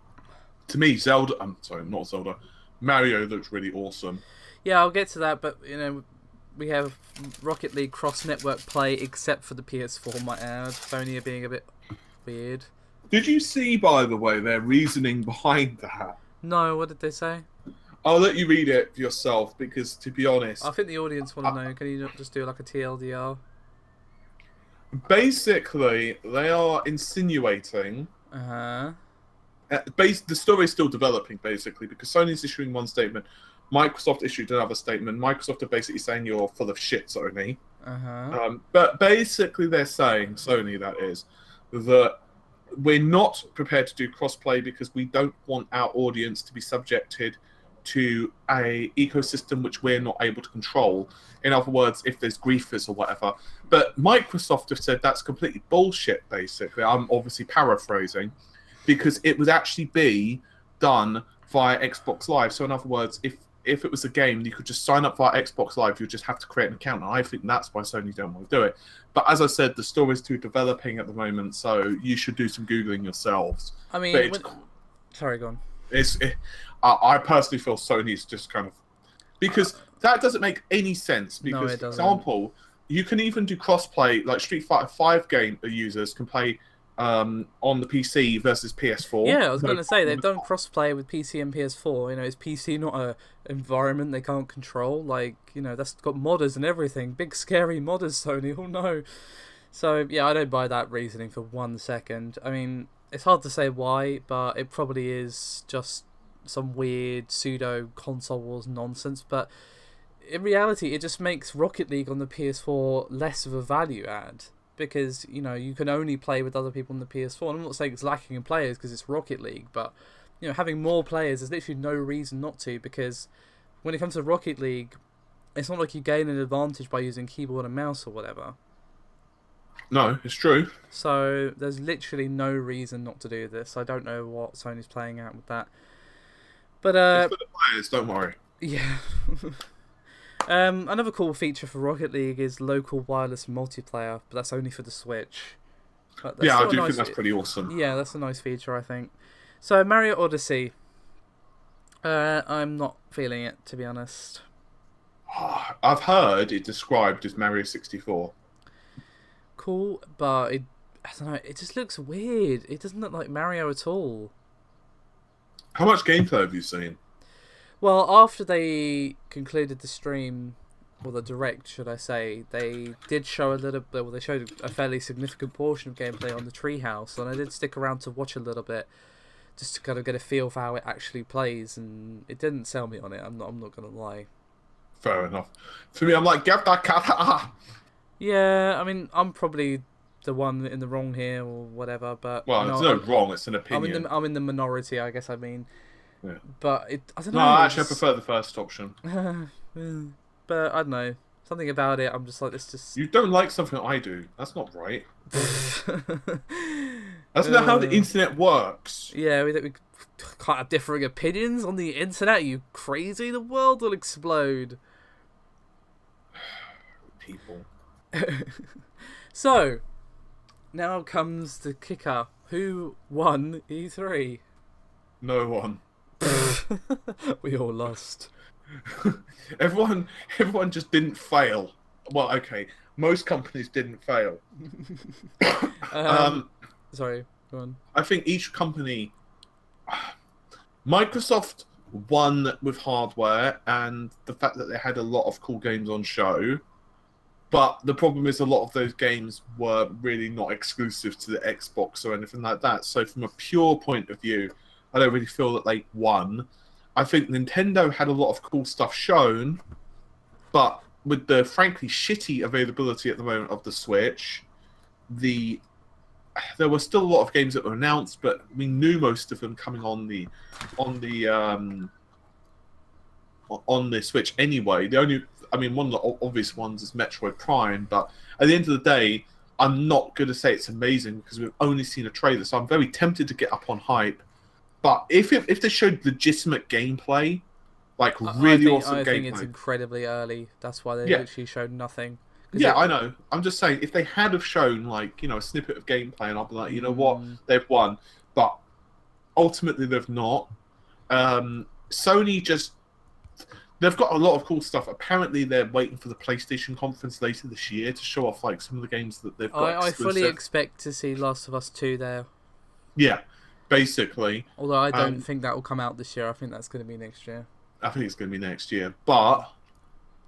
me, Zelda... I'm sorry, not Zelda. Mario looks really awesome. Yeah, I'll get to that, but, you know, we have Rocket League cross-network play, except for the PS4, might add. Sony are being a bit weird. Did you see, by the way, their reasoning behind that? No, what did they say? I'll let you read it yourself, because, to be honest... I think the audience want to know. Can you not just do like a TLDR? Basically, they are insinuating... Uh-huh. The story is still developing, basically, because Sony's issuing one statement, Microsoft issued another statement. Microsoft are basically saying you're full of shit, Sony. Uh-huh. But basically they're saying, Sony that is, that we're not prepared to do crossplay because we don't want our audience to be subjected to a ecosystem which we're not able to control. In other words, if there's griefers or whatever. But Microsoft have said that's completely bullshit, basically. I'm obviously paraphrasing. Because it would actually be done via Xbox Live. So in other words, if it was a game, you could just sign up via Xbox Live. You just have to create an account. And I think that's why Sony don't want to do it. But as I said, the story's too developing at the moment, so you should do some Googling yourselves. I mean, sorry, go on. I personally feel Sony's just kind of... Because that doesn't make any sense. Because, No, it for doesn't. example, you can even do crossplay, like Street Fighter 5 game users can play... on the PC versus PS4. Yeah, I was going to say, they've done crossplay with PC and PS4. You know, is PC not a environment they can't control? Like, you know, that's got modders and everything. Big, scary modders, Sony. Oh, no. So, yeah, I don't buy that reasoning for 1 second. I mean, it's hard to say why, but it probably is just some weird pseudo-console wars nonsense. But in reality, it just makes Rocket League on the PS4 less of a value add. Because, you know, you can only play with other people on the PS4. And I'm not saying it's lacking in players because it's Rocket League, but, you know, having more players, there's literally no reason not to, because when it comes to Rocket League, it's not like you gain an advantage by using keyboard and mouse or whatever. No, it's true. So there's literally no reason not to do this. I don't know what Sony's playing out with that. But, It's for the players, don't worry. Yeah. Another cool feature for Rocket League is local wireless multiplayer, but that's only for the Switch. Yeah, I do think that's pretty awesome. Yeah, that's a nice feature, I think. So, Mario Odyssey. I'm not feeling it, to be honest. I've heard it described as Mario 64. Cool, but I don't know, it just looks weird. It doesn't look like Mario at all. How much gameplay have you seen? Well, after they concluded the stream, or the direct, should I say, they did show a little bit, well, they showed a fairly significant portion of gameplay on the treehouse, and I did stick around to watch a little bit. just to kind of get a feel for how it actually plays, and it didn't sell me on it. I'm not gonna lie. Fair enough. For me, I'm like, get that cat. Yeah, I mean, I'm probably the one in the wrong here or whatever, but Well, there's no wrong. It's an opinion. I'm in the minority, I guess. I mean, Yeah. but I don't know. No, actually, I prefer the first option. But I don't know, something about it. I'm just like, this just. You don't like something I do. That's not right. That's not how the internet works. Yeah, we can't have differing opinions on the internet. Are you crazy? The world will explode. People. So, now comes the kicker. Who won E3? No one. We all lost. Everyone just didn't fail. Well, okay, most companies didn't fail. Sorry, go on. I think each company... Microsoft won with hardware and the fact that they had a lot of cool games on show. But the problem is a lot of those games were really not exclusive to the Xbox or anything like that. So from a pure point of view, I don't really feel that they won. I think Nintendo had a lot of cool stuff shown, but with the frankly shitty availability at the moment of the Switch, there were still a lot of games that were announced, but we knew most of them coming on the Switch anyway. One of the obvious ones is Metroid Prime, but at the end of the day, I'm not going to say it's amazing because we've only seen a trailer, so I'm very tempted to get up on hype. But if they showed legitimate gameplay, like really awesome gameplay... I think it's incredibly early. That's why they literally showed nothing. Yeah, I know. I'm just saying, if they had have shown, like, a snippet of gameplay, and I'll be like, you know what, they've won. But ultimately, they've not. Sony just... They've got a lot of cool stuff. Apparently, they're waiting for the PlayStation conference later this year to show off, like, some of the games that they've got I fully expect to see Last of Us 2 there. Yeah, basically. Although I don't think that will come out this year. I think that's going to be next year. I think it's going to be next year. But...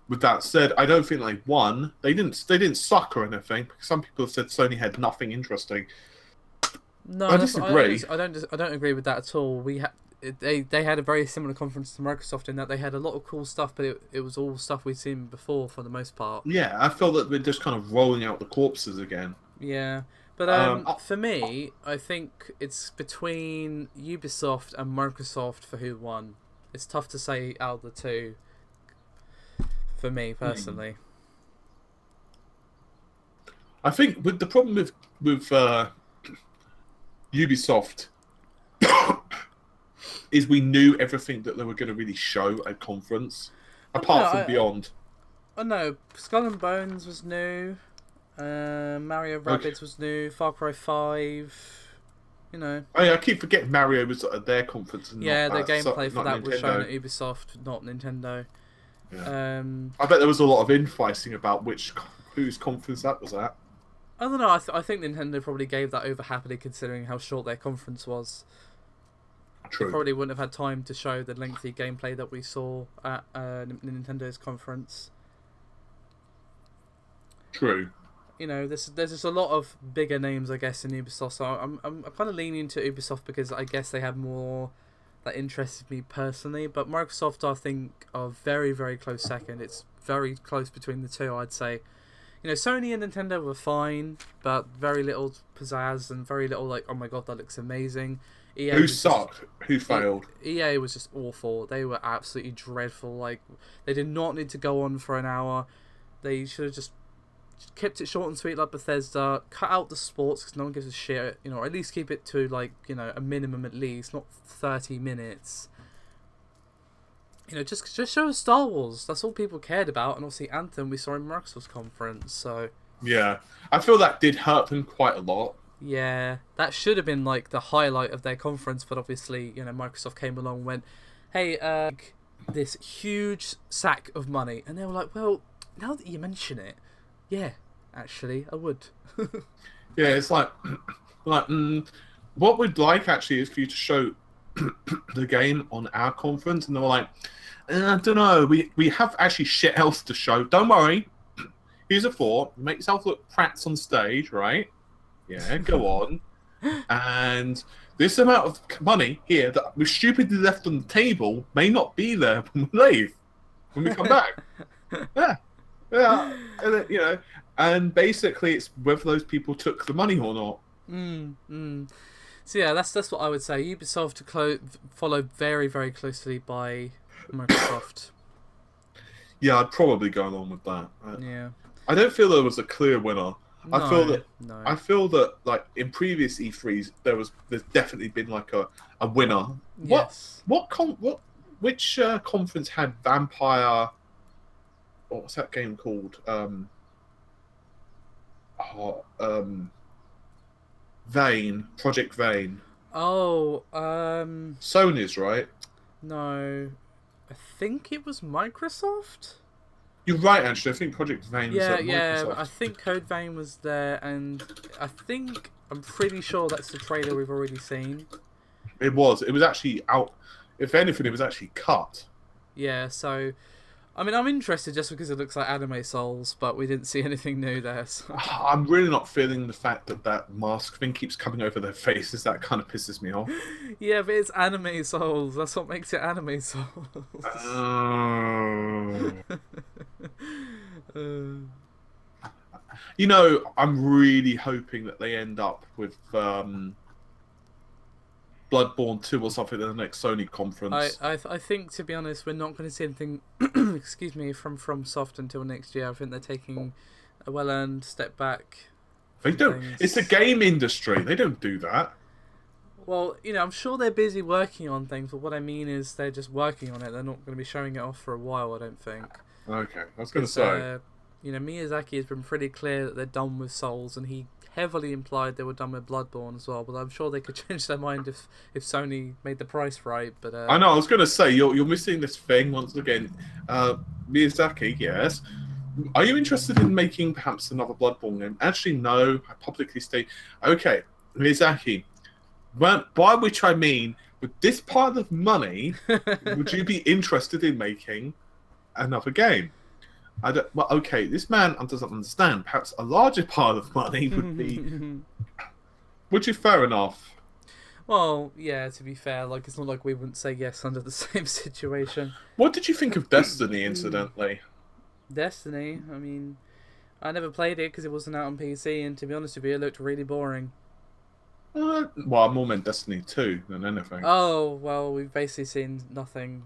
with that said, I don't think they won. They didn't suck or anything. Because some people have said Sony had nothing interesting. No, I disagree. I don't agree with that at all. They had a very similar conference to Microsoft in that they had a lot of cool stuff, but it was all stuff we'd seen before for the most part. Yeah, I feel that we're just kind of rolling out the corpses again. Yeah, but for me, I think it's between Ubisoft and Microsoft for who won. It's tough to say out of the two. For me personally, I think with the problem with Ubisoft is we knew everything that they were going to really show at conference, apart from Beyond. Oh no, Skull and Bones was new, Mario Rabbids was new, Far Cry 5. I keep forgetting Mario was at their conference. And yeah, the gameplay for that Nintendo. was shown at Ubisoft, not Nintendo. Yeah. I bet there was a lot of infighting about whose conference that was at. I don't know. I think Nintendo probably gave that over happily, considering how short their conference was. True. They probably wouldn't have had time to show the lengthy gameplay that we saw at Nintendo's conference. True. There's just a lot of bigger names, I guess, in Ubisoft. So I'm kind of leaning to Ubisoft because I guess they have more that interested me personally, but Microsoft I think are very, very close second. It's very close between the two, I'd say. Sony and Nintendo were fine, but very little pizzazz and very little like, oh my god, that looks amazing. Who sucked? Who failed? EA was just awful. They were absolutely dreadful. Like, they did not need to go on for an hour. They should have just kept it short and sweet like Bethesda. Cut out the sports because no one gives a shit. Or at least keep it to like a minimum at least, not 30 minutes. Just show us Star Wars. That's all people cared about, and obviously Anthem we saw in Microsoft's conference. So yeah, I feel that did hurt them quite a lot. Yeah, that should have been like the highlight of their conference, but obviously Microsoft came along and went, hey, this huge sack of money, and they were like, well, now that you mention it. Yeah, actually, I would. Yeah, it's like what we'd like actually is for you to show the game on our conference, and they were like, I don't know, we have actually shit else to show. Don't worry, here's a thought. Make yourself look prats on stage, right? Yeah, go on. And this amount of money here that we stupidly left on the table may not be there when we leave, when we come back. Yeah, yeah, and then, you know, and basically it's whether those people took the money or not. So yeah, that's what I would say. Ubisoft followed very, very closely by Microsoft. Yeah, I'd probably go along with that. Yeah. I don't feel there was a clear winner. No, I feel that like in previous E3s there's definitely been like a winner. Yes. Which conference had Vampire? What's that game called? Project Vane. Oh, Sony's, right? No, I think it was Microsoft. You're right, actually. I think Project Vane was at Microsoft. Yeah. I think Code Vein was there, and I'm pretty sure that's the trailer we've already seen. It was. It was actually out. If anything, it was actually cut. Yeah. So, I mean, I'm interested just because it looks like Anime Souls, but we didn't see anything new there. So. I'm really not feeling the fact that mask thing keeps coming over their faces. That kind of pisses me off. Yeah, but it's Anime Souls. That's what makes it Anime Souls. You know, I'm really hoping that they end up with Bloodborne 2 or something at the next Sony conference. I think, to be honest, we're not going to see anything excuse me, from FromSoft until next year. I think they're taking a well-earned step back. They don't. It's the game industry. They don't do that. Well, you know, I'm sure they're busy working on things, but what I mean is they're just working on it. They're not going to be showing it off for a while, I don't think. Okay, I was going to say. You know, Miyazaki has been pretty clear that they're done with Souls, and he heavily implied they were done with Bloodborne as well. But I'm sure they could change their mind if Sony made the price right. But I know. I was going to say you're missing this thing once again. Miyazaki, yes. Are you interested in making perhaps another Bloodborne game? Actually, no. I publicly state, okay, Miyazaki. By which I mean, with this pile of money, would you be interested in making another game? Well, okay, this man doesn't understand. Perhaps a larger pile of money would be... Which is fair enough. Well, yeah, to be fair, like it's not like we wouldn't say yes under the same situation. What did you think of Destiny, incidentally? Destiny? I mean, I never played it because it wasn't out on PC, and to be honest with you, it looked really boring. Well, I more meant Destiny 2 than anything. Oh, well, we've basically seen nothing.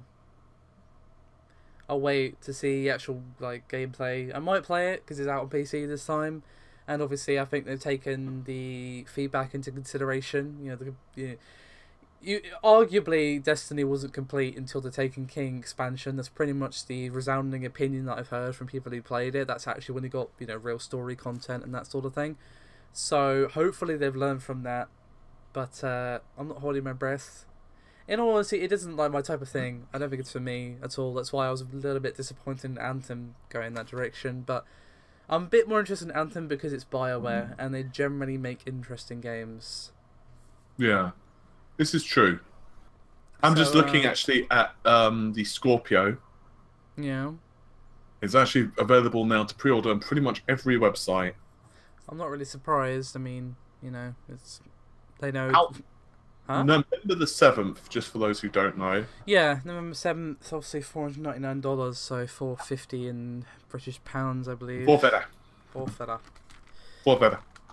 I'll wait to see actual like gameplay. I might play it because it's out on PC this time, and obviously I think they've taken the feedback into consideration. Arguably Destiny wasn't complete until the Taken King expansion. That's pretty much the resounding opinion that I've heard from people who played it. That's actually when it got real story content and that sort of thing. So hopefully they've learned from that, but I'm not holding my breath. In all honesty, it isn't like my type of thing. I don't think it's for me at all. That's why I was a little bit disappointed in Anthem going that direction. But I'm a bit more interested in Anthem because it's BioWare, and they generally make interesting games. Yeah, this is true. I'm just looking actually at the Scorpio. Yeah. It's actually available now to pre-order on pretty much every website. I'm not really surprised. I mean, they know. Huh? November the 7th, just for those who don't know. Yeah, November 7th, obviously $499, so $450 in British pounds, I believe. Four feta.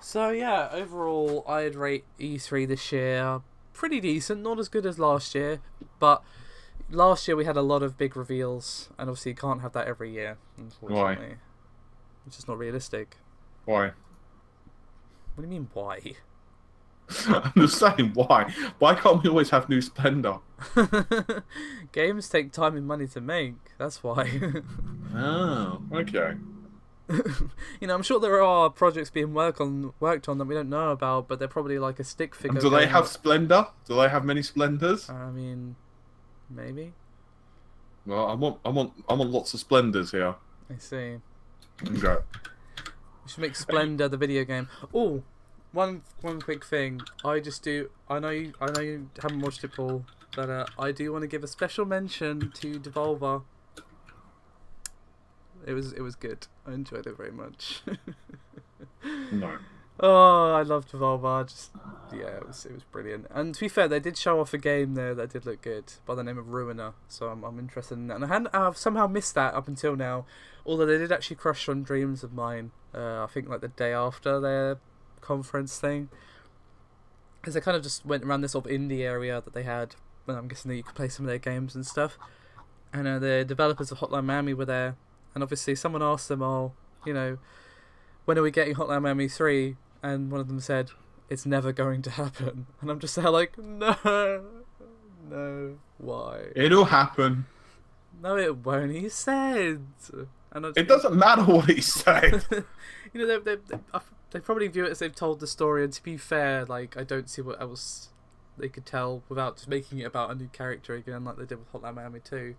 So yeah, overall, I'd rate E3 this year pretty decent. Not as good as last year, but last year we had a lot of big reveals, and obviously you can't have that every year, unfortunately. Why? It's just not realistic. Why? What do you mean, why? I'm just saying, why? Why can't we always have new Splendor? Games take time and money to make. That's why. Oh, okay. I'm sure there are projects being worked on that we don't know about, but they're probably like a stick figure. And do they have Splendor? Do they have many Splendors? I mean, maybe. Well, I want lots of Splendors here. I see. Okay. We should make Splendor the video game. Oh. One quick thing. I know you haven't watched it, Paul, but I do want to give a special mention to Devolver. It was good. I enjoyed it very much. No. Oh, I love Devolver. Yeah, it was brilliant. And to be fair, they did show off a game there that did look good by the name of Ruiner. So I'm interested in that. And I've somehow missed that up until now. Although they did actually crush on dreams of mine. I think like the day after their conference thing. Because they kind of just went around this sort of indie area that they had. And I'm guessing that you could play some of their games and stuff. And the developers of Hotline Miami were there. And obviously someone asked them, oh, you know, when are we getting Hotline Miami 3? And one of them said, it's never going to happen. And I'm just there like, no, why? It'll happen. No, it won't. He said. And it doesn't matter what he said. You know, they probably view it as they've told the story. And to be fair, like, I don't see what else they could tell without just making it about a new character again, like they did with Hotline Miami 2.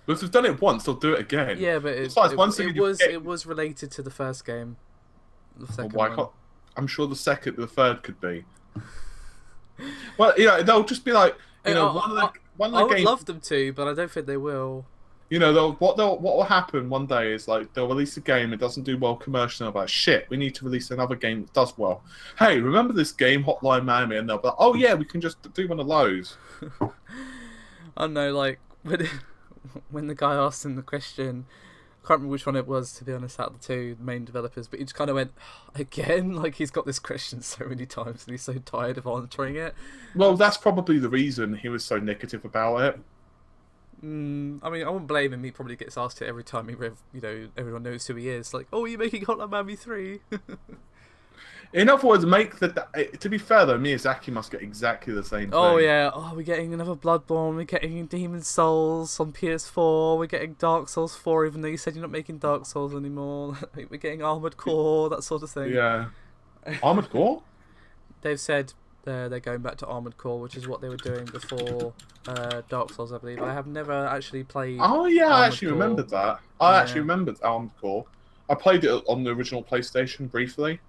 But if they've done it once, they'll do it again. Yeah, but it was related to the first game. The second one. I'm sure the third could be. Well, you know, they'll just be like, you know, one of the games. I would love them to, but I don't think they will. You know, what will happen one day is like they'll release a game, it doesn't do well commercially, and they're like, shit, we need to release another game that does well. Hey, remember this game, Hotline Miami? And they'll be like, oh yeah, we can just do one of those. I don't know, like when the guy asked him the question, I can't remember which one it was, to be honest, out of the two main developers, but he just kind of went, again? Like, he's got this question so many times and he's so tired of answering it. Well, that's probably the reason he was so negative about it. I mean, I wouldn't blame him. He probably gets asked it every time everyone knows who he is. Like, oh, are you making Hotline Miami 3? In other words, to be fair though, Miyazaki must get exactly the same thing. Oh yeah, we're getting another Bloodborne, we're getting Demon Souls on PS4, we're getting Dark Souls 4, even though you said you're not making Dark Souls anymore. We're getting Armored Core, that sort of thing. Yeah. Armored Core? They've said they're going back to Armored Core, which is what they were doing before Dark Souls, I believe. I have never actually played. Oh yeah, Armored I actually Core. remembered that. I actually remembered Armored Core. I played it on the original PlayStation briefly.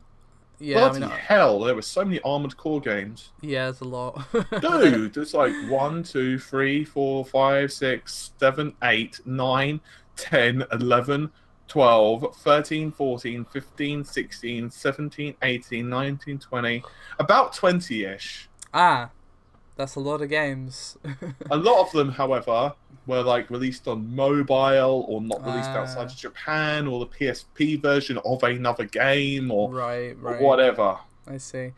Yeah, Bloody hell, there were so many Armored Core games. Yeah, there's a lot. Dude, there's like 1, 2, 3, 4, 5, 6, 7, 8, 9, 10, 11, 12, 13, 14, 15, 16, 17, 18, 19, 20. About 20-ish. Ah, that's a lot of games. A lot of them, however, were like released on mobile or not released outside of Japan, or the PSP version of another game, or right. or whatever. I see.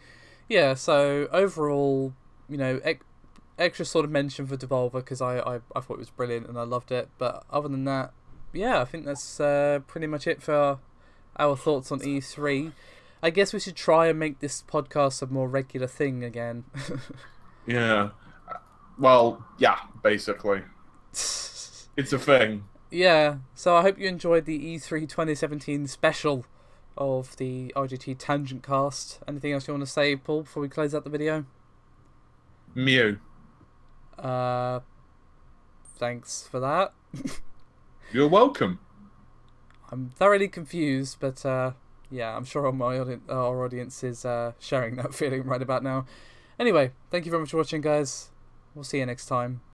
Yeah, so overall, you know, extra sort of mention for Devolver, because I thought it was brilliant and I loved it. But other than that, yeah, I think that's pretty much it for our thoughts on E3. I guess we should try and make this podcast a more regular thing again. Yeah. Well, yeah, basically. It's a thing. Yeah, so I hope you enjoyed the E3 2017 special of the RGT TangentCast. Anything else you want to say, Paul, before we close out the video? Mew. Thanks for that. You're welcome. I'm thoroughly confused, but yeah, I'm sure our audience is sharing that feeling right about now. Anyway, thank you very much for watching, guys. We'll see you next time.